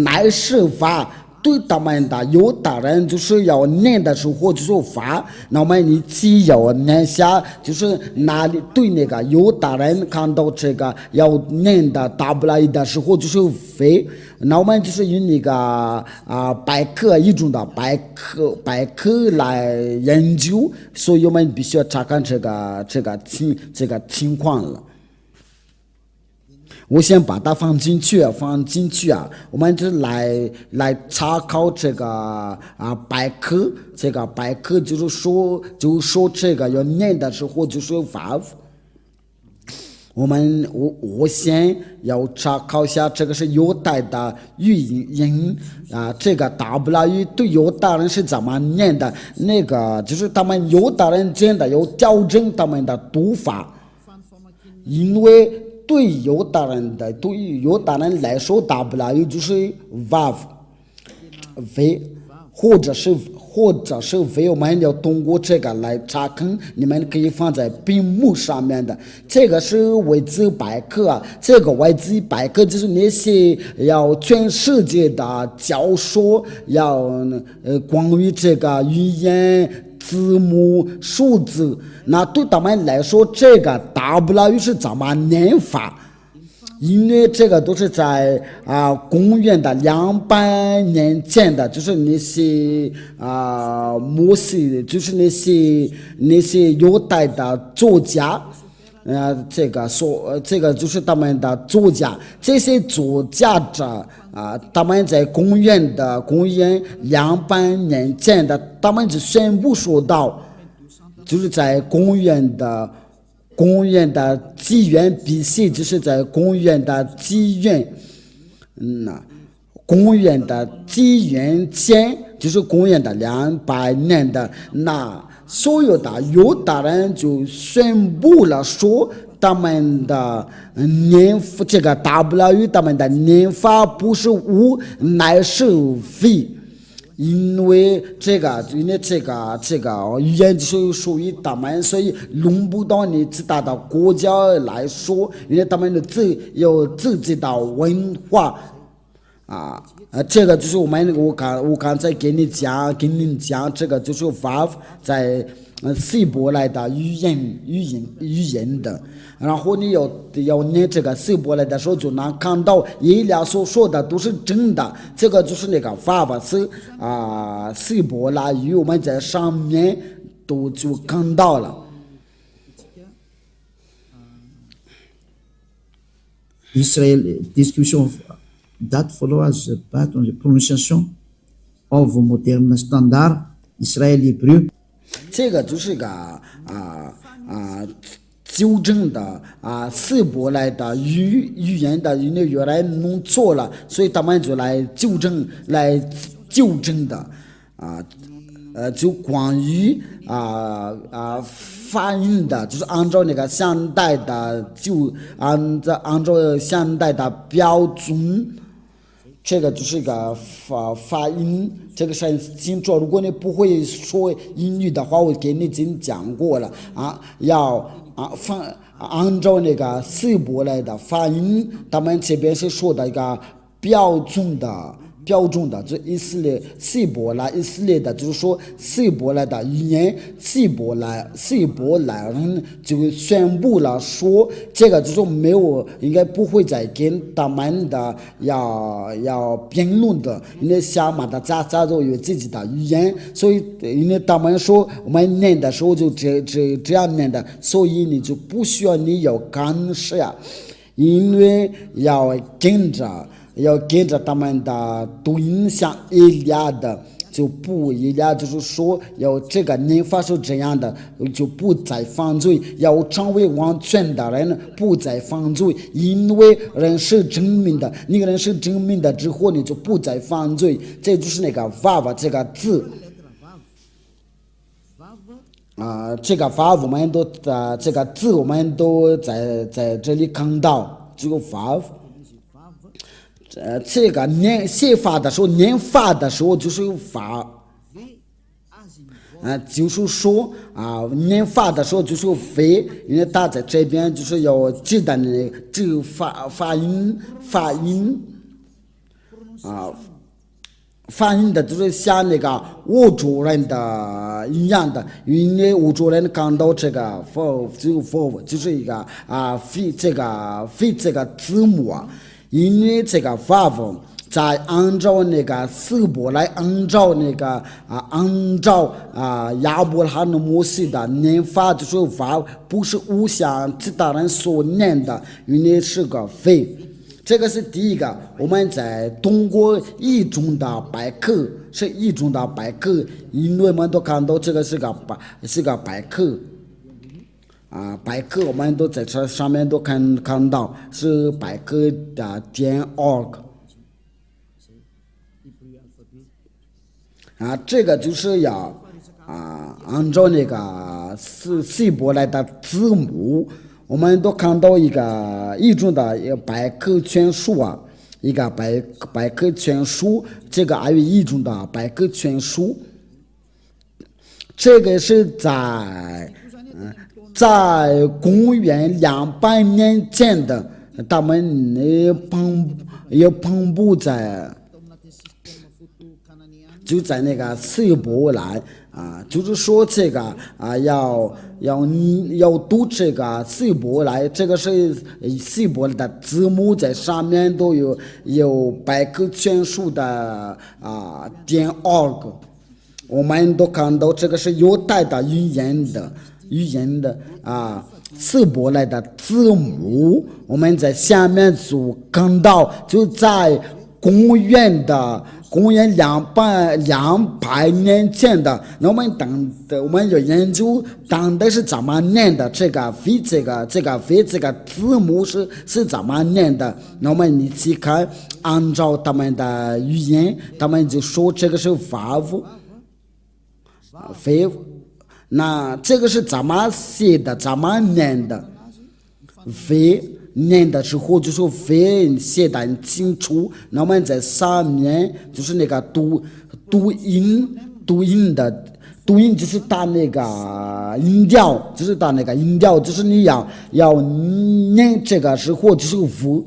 乃是法，对他们的犹大人就是要念的时候就是法，那么你只要念下，就是哪里对那个犹大人看到这个要念的W的时候就是非，那我们就是用那个百科一种的百科来研究，所以我们必须要查看这个情况了。我先把它放进去我们就来查考这个百科，这个百科就是说这个要念的时候就说法。我先要查考一下这个是犹太的语音这个 W 对犹大人是怎么念的，那个就是他们犹大人真的要调整他们的读法，因为对于犹大人来说 W 就是 Vav 或者是 V， 我们要通过这个来查看，你们可以放在屏幕上面的。这个是维基百科这个维基百科就是那些要全世界的教授要关于这个语言字母数字，那对他们来说这个 W 是怎么念法，因为这个都是在公元的200年前的，就是那些摩西，就是那些犹太的作家，这个就是他们的作家，这些作家者他们在公元200年前的，他们就宣布说到，就是在公元的纪元 BC， 就是在公元的纪元前，就是公元的200年的，那所有的犹大人就宣布了说，他们的念法这个 W 他们的念法不是无，乃是非。因为这个语言就是属于他们，所以轮不到你其他的国家来说，因为他们有自己的文化这个就是我刚才给你讲，这个就是 Vav 在希伯来的语言的。然后你要念这个希伯来的时候，就能看到以利亚所说的都是真的。这个就是那个法是希伯来语，我们在上面都就看到了。Israël, discussion that follows based on the pronunciation of modern standard Israël hébreu. 这个就是个纠正的希伯来的语言的，因为原来弄错了，所以他们就来纠正的就关于发音的，就是按照那个现代的，就按照现代的标准。这个就是个发音，这个是清楚。如果你不会说英语的话，我给你已经讲过了要按照那个希伯来的发音，他们这边是说的一个标准的，就希伯来以色列的，就是说希伯来的语言，希伯来人就宣布了说，这个就是没有，应该不会再跟他们的要辩论的，因为下面的家都有自己的语言，所以因为他们说我们念的时候就这样念的，所以你就不需要你要干涉，因为要跟着他们的读音，像以利亚的就不一样，就是说要这个念法是这样的，就不再犯罪，要成为完全的人，不再犯罪，因为人是证明的，那个人是证明的之后，你就不再犯罪，这就是那个vav这个字。这个vav我们都这个字我们都在这里看到，这个vav。这个写法的时候，念法的时候就是法，就是说念法的时候就是非，因为他在这边就是要记得呢，这个发音发音的就是像那个欧洲人的一样的，因为欧洲人看到这个 for 就是一个非这个字母因为这个vav在按照那个希伯来，按照亚伯拉罕摩西的念法，就是 vav 不是像其他人所念的，因为是个非。这个是第一个，我们在通过一种的百科，是一种的百科，因为我们都看到这个是个百科。百科我们都在这上面都看到是百科的.org 这个就是要按照那个希伯来的字母，我们都看到一种的百科全书一个百科全书，这个还有一种的百科全书，这个是在公元200年前的，他们也分布在，就在那个希伯来就是说这个要读这个希伯来，这个是希伯来的字母，在上面都有百科全书的.org， 我们都看到这个是犹太的语言的希伯来的字母，我们在下面就看到，就在公元200年前的，那我们有研究当代是怎么念的，这个字母是怎么念的，那我们一起看，按照他们的语言，他们就说这个是vav。那这个是怎么写的，怎么念的？非念的时候就是非写的很清楚，那我们在上面就是那个读音就是打那个音调，就是你要念这个时候就是v，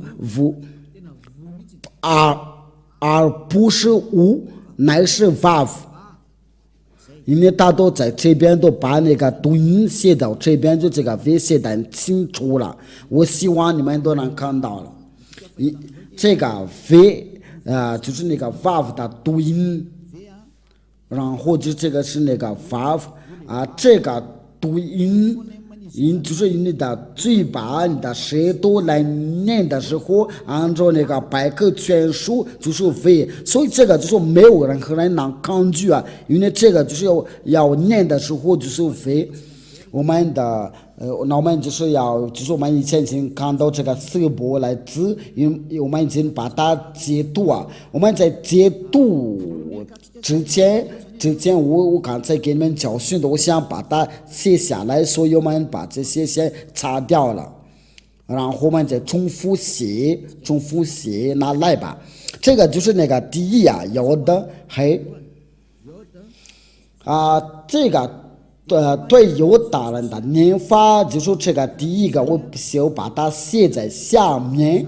而不是u，乃是vav。因为大多在这边都把那个读音写到这边，就这个 V 写得清楚了。我希望你们都能看到了。这个 V 就是那个 vav 的读音，然后就这个是那个 vav 这个读音。就是你的嘴巴、你的舌头来念的时候，按照那个百科全书就是 V， 所以这个就是没有任何人能抗拒因为这个就是要念的时候就是 V。我们的那我们就是我们以前已经看到这个色波来字，因为我们已经把它解读我们在解读之前我刚才给你们教训的，我想把它写下来，所以我们把这些先擦掉了，然后我们再重复写，拿来吧。这个就是那个第一有的黑这个对犹大人的念法，就是这个第一个，我就把它写在下面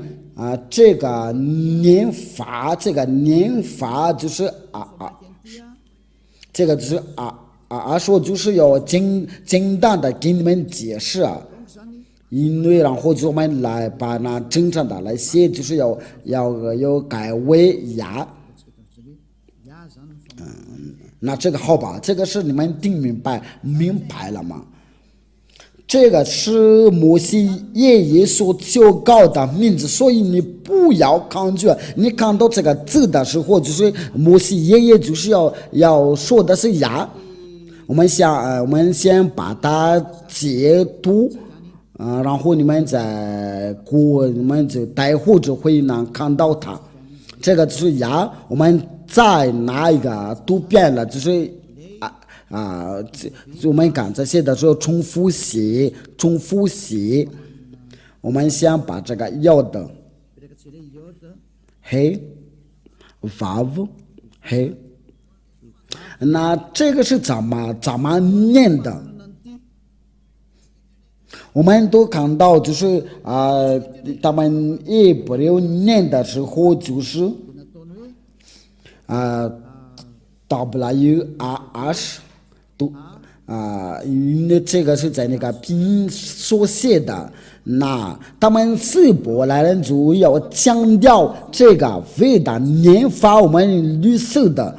这个念法就是这个就是说就是要简单的给你们解释因为然后就我们来把那正常的来写，就是要改为呀。那这个好吧，这个是你们听明白了吗？这个是摩西爷爷所求告的名字，所以你不要抗拒。你看到这个字的时候，就是摩西爷爷就是要说的是呀。我们先把它解读然后你们就待会就会能看到它。这个就是呀，我们再拿一个读遍了，就是我们刚才写的时候重复写。我们先把这个要的嘿 vav 嘿，那这个是怎么念的？我们都看到就是他们也不留念的时候就是WRS 都因为这个是在那个拼音所写的，那他们希伯来人就要强调这个V的念法，我们绿色的。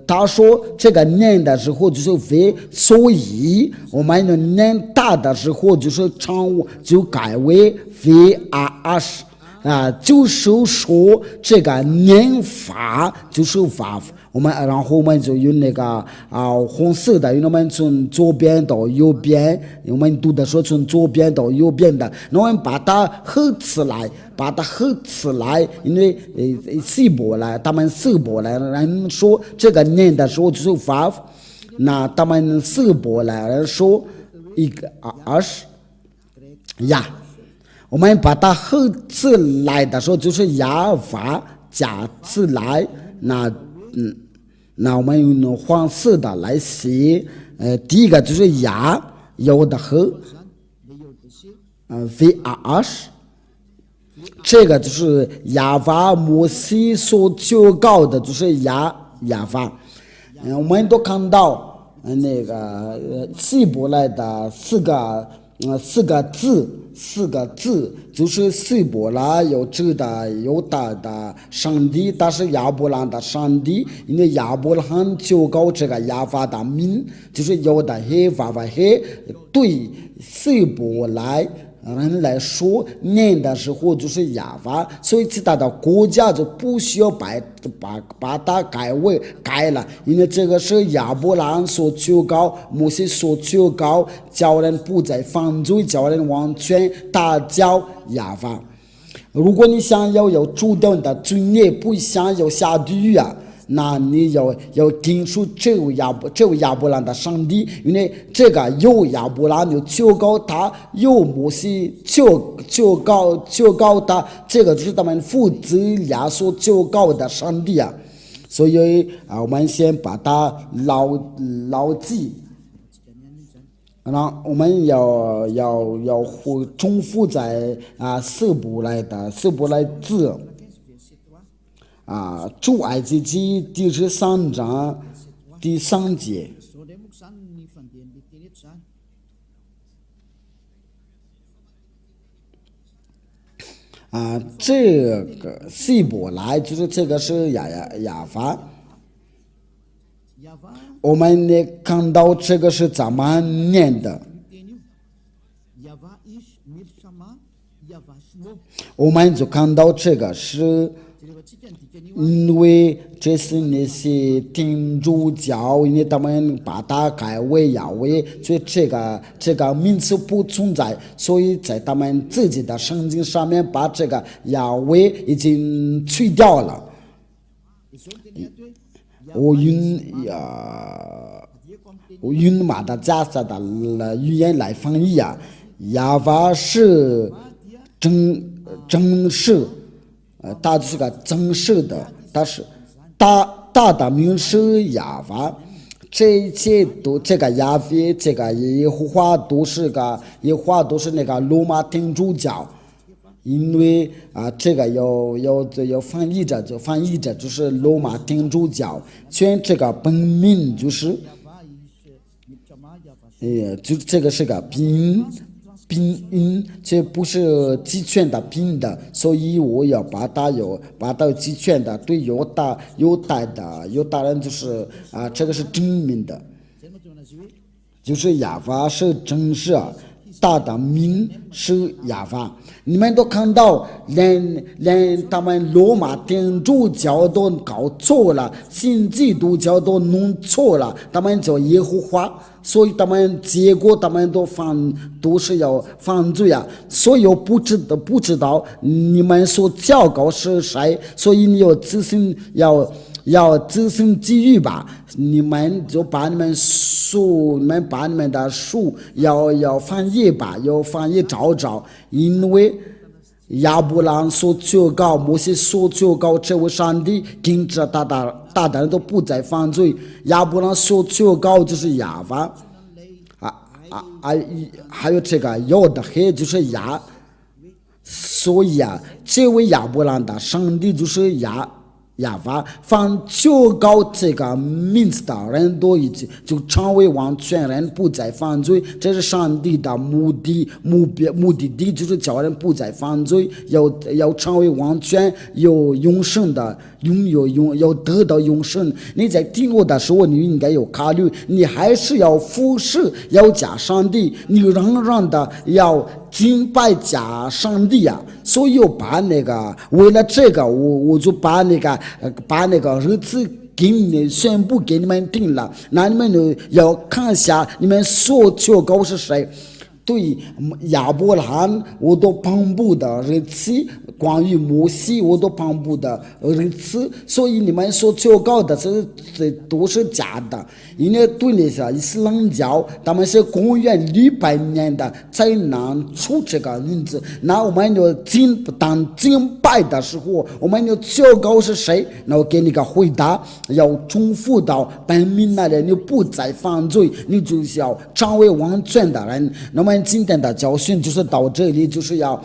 他说这个念的时候就是 V， 所以我们念大的时候就是就改为 VRS就是说这个念法就是 vav。然后我们就用那个红色的，因为我们从左边到右边，我们读的时候从左边到右边的，那我们把它合起来，因为他们希伯来人说这个念的时候就是 vav， 那他们希伯来人说一个呀，我们把它合起来的时候就是呀vav加起来，那我们用黄色的来写，第一个就是呀，有的和VRS， 这个就是亚法摩西所求告的，就是亚法。我们都看到那个希伯来的四个字，就是希伯来有指的犹大的上帝，但是亚伯兰的上帝，因为亚伯兰求告这个亚法的名，就是有的黑法黑，对希伯来人来说念的时候就是亚法，所以其他的国家就不需要把它改了，因为这个是亚伯兰所求告，摩西所求告，叫人不再犯罪，叫人完全打交亚法。如果你想要有主动的罪孽，不想要下地狱那你要听出这位亚伯兰的上帝，因为这个有亚伯兰有求告他，有摩西求告他，这个就是他们父子俩所求告的上帝所以我们先把它牢记。然后我们要重复在希伯来字出埃及记第13章第3节，这个希伯来就是这个是亚法。我们看到这个是怎么念的？我们就看到这个是因为这是那些天主教，因为他们把它改为亚威，所以这个名词不存在，所以在他们自己的圣经上面把这个亚威已经去掉了。我用马达加斯的语言来翻译亚法是正式，它是个正式的，但是大的名是亚法，这一切都这个亚非这个耶和华都是那个罗马天主教。因为这个要翻译着就是罗马天主教，全这个本名就是就这个是个拼音，这不是集权的拼的，所以我要把它集权的，对犹大人就是这个是正名的，就是亚法是正式，大的名是亚法。你们都看到，连他们罗马天主教都搞错了，新基督教都弄错了，他们叫耶和华，所以结果他们都是要犯罪所以我不知道你们所教告是谁，所以你要自行机遇吧，你们就把你们的书要翻译吧，要翻译找，因为亚伯兰所求告，摩西所求告，这位上帝禁止大人都不再犯罪。亚伯兰所求告就是亚法，还有这个要的黑就是亚，所以这位亚伯兰的上帝就是亚法，凡求告这个名字的人都已经就成为完全人，不再犯罪。这是上帝的目的地，就是叫人不再犯罪，要成为完全有永生的，要得到永生。你在听我的时候，你应该有考虑，你还是要服侍，要加上帝，你仍然的要敬拜加上帝所以我把为了这个，我就把那个日子宣布给你们定了，那你们就要看一下你们所求告是谁。对亚伯兰我都颁布的日期，关于摩西我都颁布的日期，所以你们所求告的这都是假的。因为对那些伊斯兰教，他们是公元600年的才能出这个名字。那我们就当敬拜的时候，我们就求告是谁，那我给你个回答，要重复到本命那里，你不再犯罪，你就是要成为完全的人。那么今天的教训就是到这里，就是要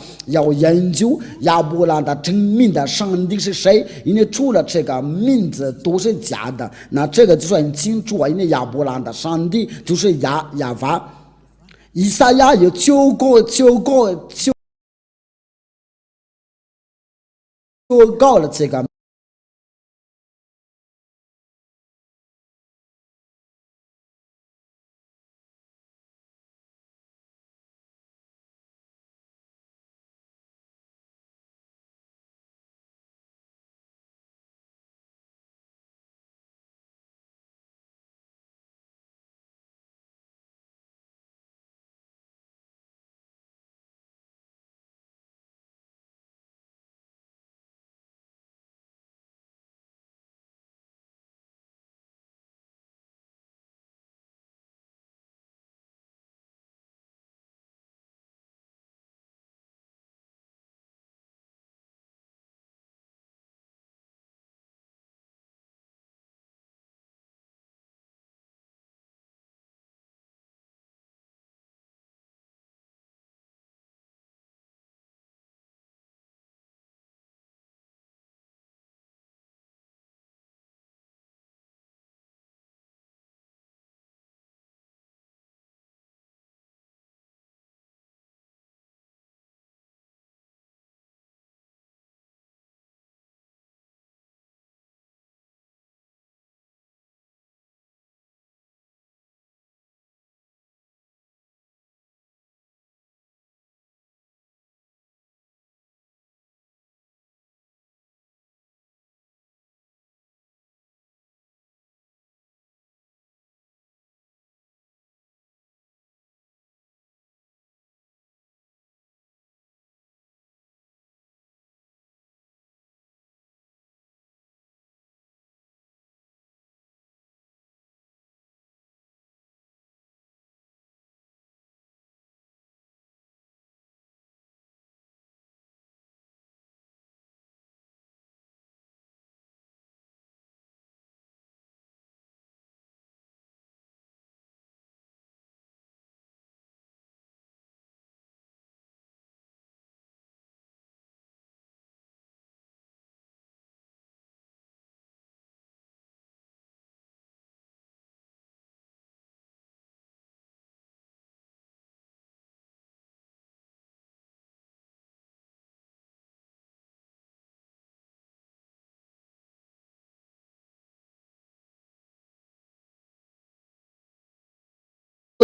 研究亚伯兰的真名的上帝是谁，因为除了这个名字都是假的。那这个就很清楚因为亚伯兰的上帝就是亚法。以赛亚有求告了这个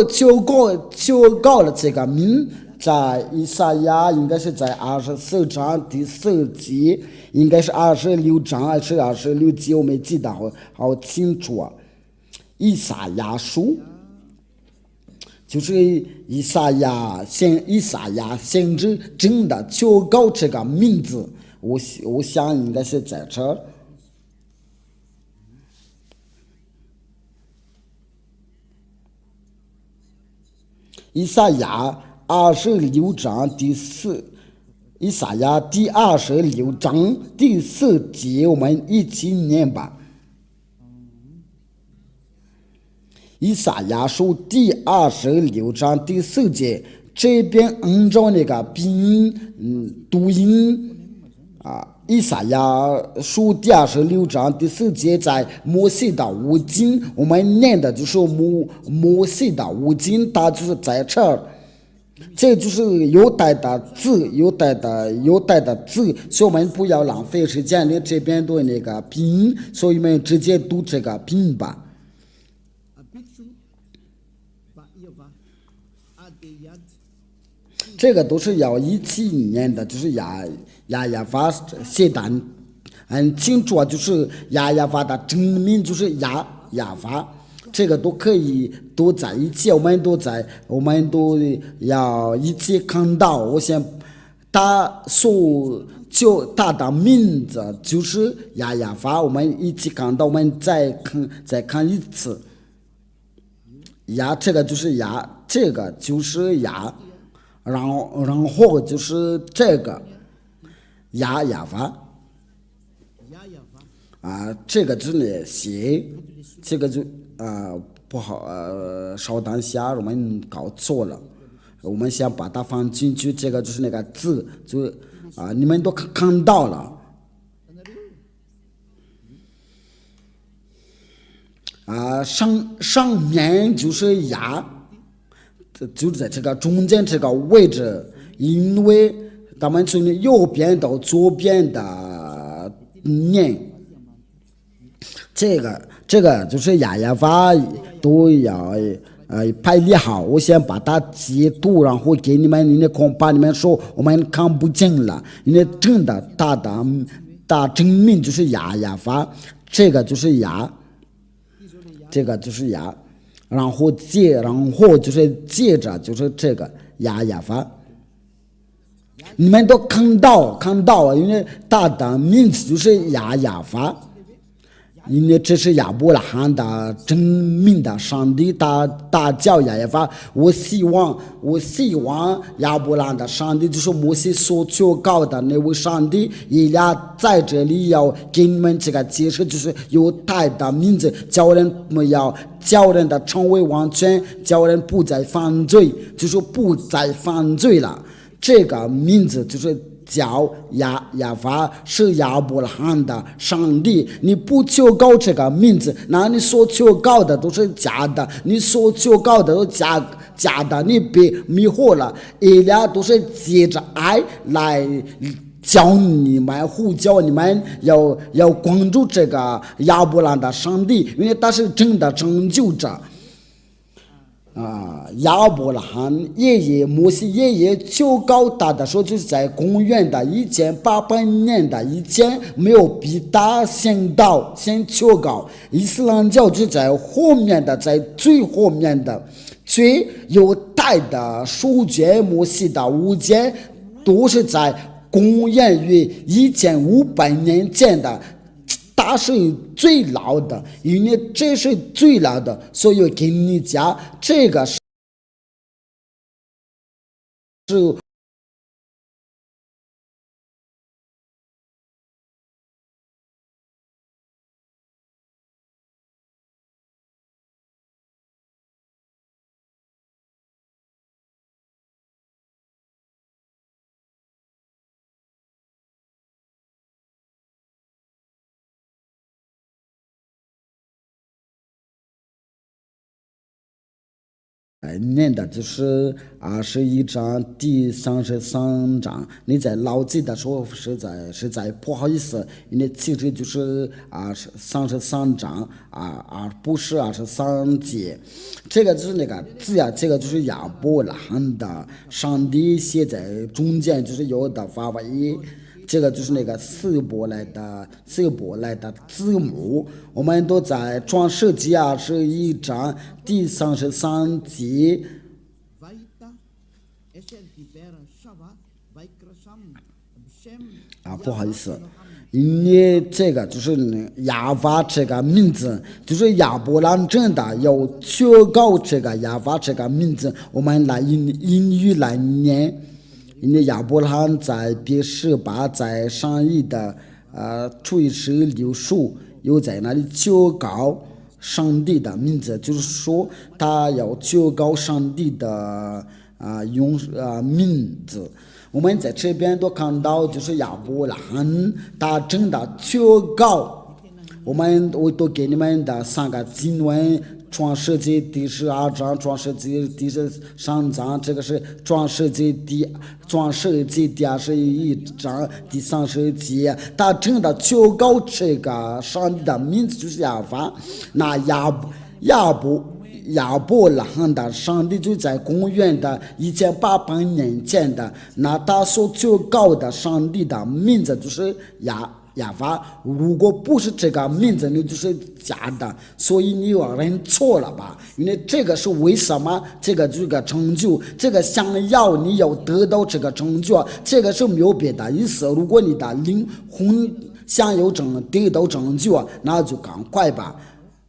求告了这个名，在以赛亚应该是在24章第4节，应该是26章还是26节，我没记得好清楚啊。以赛亚书就是以赛亚先知真的求告这个名字，我想应该是在这儿。以赛亚26章第4，以赛亚第26章第4节，我们一起念吧。以赛亚书第26章第4节，这边按照那个拼音读音啊。以赛亚书第26章第4节，在摩西的五经，我们念的就是摩西的五经，它就是在这儿。这就是犹太的字，犹太的字，所以我们不要浪费时间的这边的那个拼音，所以我们直接读这个拼音吧。这个都是要一起念的，就是亚法写的很清楚啊，就是亚法的真名就是亚法。这个都可以都在一起，我们都要一起看到。我想他的名字就是亚法，我们一起看到，我们再看一次。这个就是这个就是然后就是这个亚法啊，这个字呢写，这个就不好，稍等一下，我们搞错了，我们先把它放进去，这个就是那个字，就你们都看到了上面就是就在这个中间这个位置，因为咱们从右边到左边的念，这个就是亚法都要排列好。我先把它截图，然后给你们恐怕你们说我们看不见了，因为真的大真名就是亚法，这个就是这个就是然后就是接着就是这个亚法，你们都看到，因为他的名字就是亚法，因为这是亚伯拉罕的真名的上帝，他叫亚法。我希望亚伯拉罕的上帝就是摩西所求告的那位上帝，也在这里要给你们这个解释，就是犹太的名字，叫人的成为完全，叫人不再犯罪，就是不再犯罪了。这个名字就是叫亚法，是亚伯拉罕的上帝。你不求告这个名字，那你所求告的都是假的，你所求告的都假的，你被迷惑了。以俩都是借着爱来教你们，呼叫你们要关注这个亚伯拉罕的上帝，因为他是真的拯救者。亚伯拉罕摩西爷爷求告他的时候，就是在公元的1800年的以前，没有比他先求告。伊斯兰教就在后面的，在最后面的，最犹太的书卷摩西的五卷都是在公元于1500年前的。它是最老的，因为这是最老的，所以给你讲这个是念的就是21章第33章。你在牢记的时候实在不好意思，因为其实就是33章不是23节。这个就是那个字呀，这个就是亚伯拉罕的，上帝写在中间，就是有的发音。这个就是那个希伯来的字母，我们都在创世纪21章第33节。不好意思，因为这个就是亚法这个名字，就是亚伯兰真的要确告这个亚法这个名字，我们来英语来念。因为亚伯拉罕在别是巴在上一的垂直柳树，又在那里确告上帝的名字，就是说他要确告上帝的名字。我们在这边都看到，就是亚伯拉罕他真的确告。我都给你们的3个经文。创世纪第12章，创世纪第13章，这个是创世纪第21章第30节。他真的确告这个上帝的名字就是亚法。那亚伯拉罕的上帝就在公元的1800年前的，那他所确告的上帝的名字就是亚法。如果不是这个名字，你就是假的，所以你有人错了吧？因为这个是为什么？这个成就，这个想要你要得到这个成就，这个是没有别的意思。如果你的灵魂想要得到成就，那就赶快吧，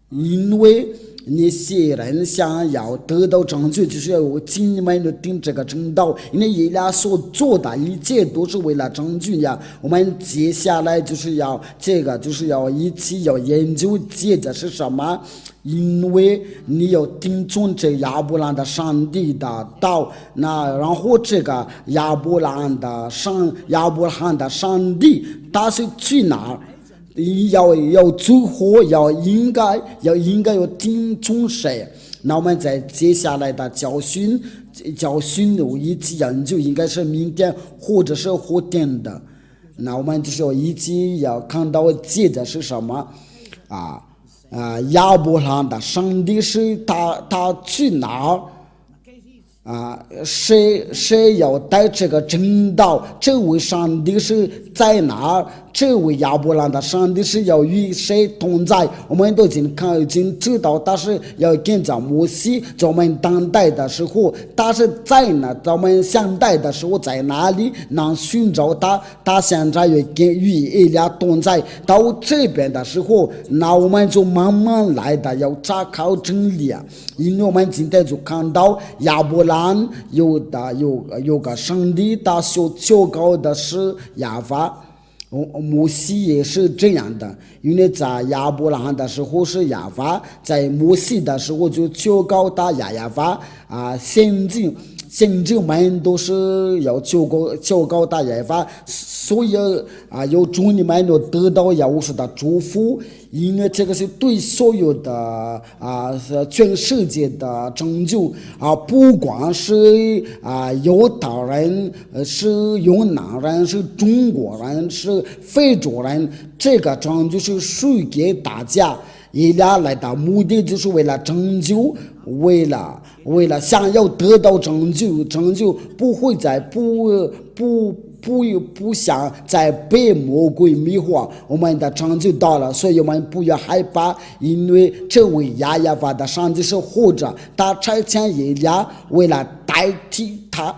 因为那些人想要得到成就，就是要尽你们的定这个正道，因为以俩所做的一切都是为了成就呀。我们接下来就是要就是要一起要研究接着是什么，因为你要听从这亚伯兰的上帝的道，那然后这个亚伯拉罕的上帝他是去哪儿？要最后应该要听从谁？那我们在接下来的教训一起研究，应该是明天或者是后天的。那我们就是要一起要看到接着是什么亚伯拉罕的上帝是他去哪儿？谁要带这个正道？这位上帝是在哪儿？这位亚伯拉罕的上帝是要与谁同在？我们都已经知道，他是要跟着摩西。在我们当代的时候，他是在哪？在我们现代的时候在哪里？能寻找他？他现在与以利亚同在。到这边的时候，那我们就慢慢来的要查考真理啊！因为我们今天就看到亚伯拉罕有个上帝，他所求告的是亚法。摩西也是这样的，因为在亚伯拉罕的时候是亚法，在摩西的时候就求告他亚法先知们都是要求告他亚法，所以要祝你们要得到耶和华的祝福，因为这个是对所有的全世界的拯救不光是犹太人，是越南人，是中国人，是非洲人，这个拯救是属给大家。以俩来的目的就是为了拯救，为了想要得到拯救不会再不想再被魔鬼迷惑，我们的拯救到了，所以我们不要害怕，因为这位亚法的上帝是活着，他差遣以利亚为了代替他。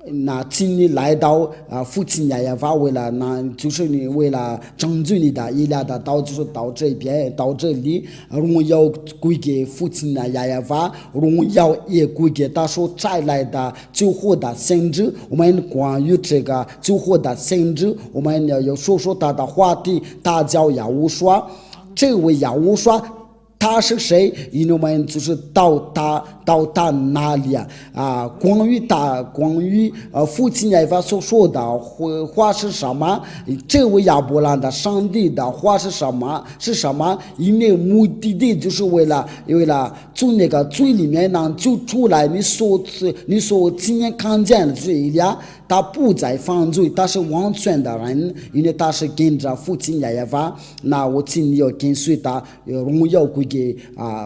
那请你来到父亲亚法，为了就是你为了拯救你的以利亚的道，就是到这边到这里，荣耀归给父亲亚法，荣耀也归给他所摘来的救活的先知。我们关于这个救活的先知，我们要说他的话题，他叫亚乌刷。这位亚乌刷他是谁？因为我们就是到他那里关于父亲耶和华所说的话是什么？这位亚伯兰的上帝的话是什么？因为目的就是为了从那个罪里面能救出来。你所亲眼看见的罪呀，他不再犯罪，他是完全的人，因为他是跟着父亲耶和华。那我请你要跟随他，荣耀归给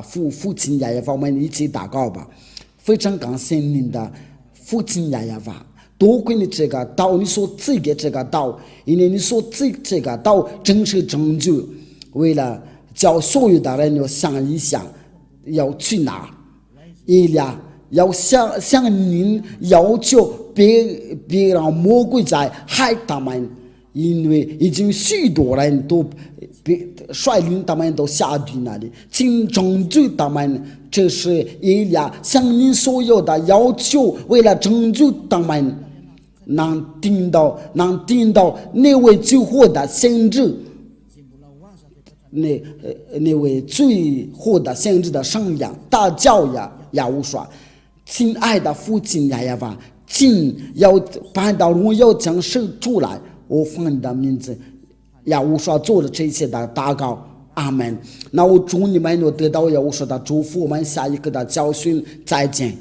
父亲耶和华。我们一起祷告吧。非常感谢您的父亲耶和华，多亏你这个道，你所赐给这个道，因为你所赐这个道真是拯救。为了叫所有的人要想一想要去哪，要向您要求别让魔鬼在害他们，因为已经许多人都率领他们都下地那里，请拯救他们。这是以利亚向您所有的要求，为了拯救他们，能听到那位救活的先知，那位最后的先知的声音大叫亚乌刷，亲爱的父亲耶和华，请要把到荣耀将生出来。我奉你的名字，亚乌刷做了这一切的祷告，阿门。那我祝你们有得到亚乌刷的祝福，我们下一个的教训再见。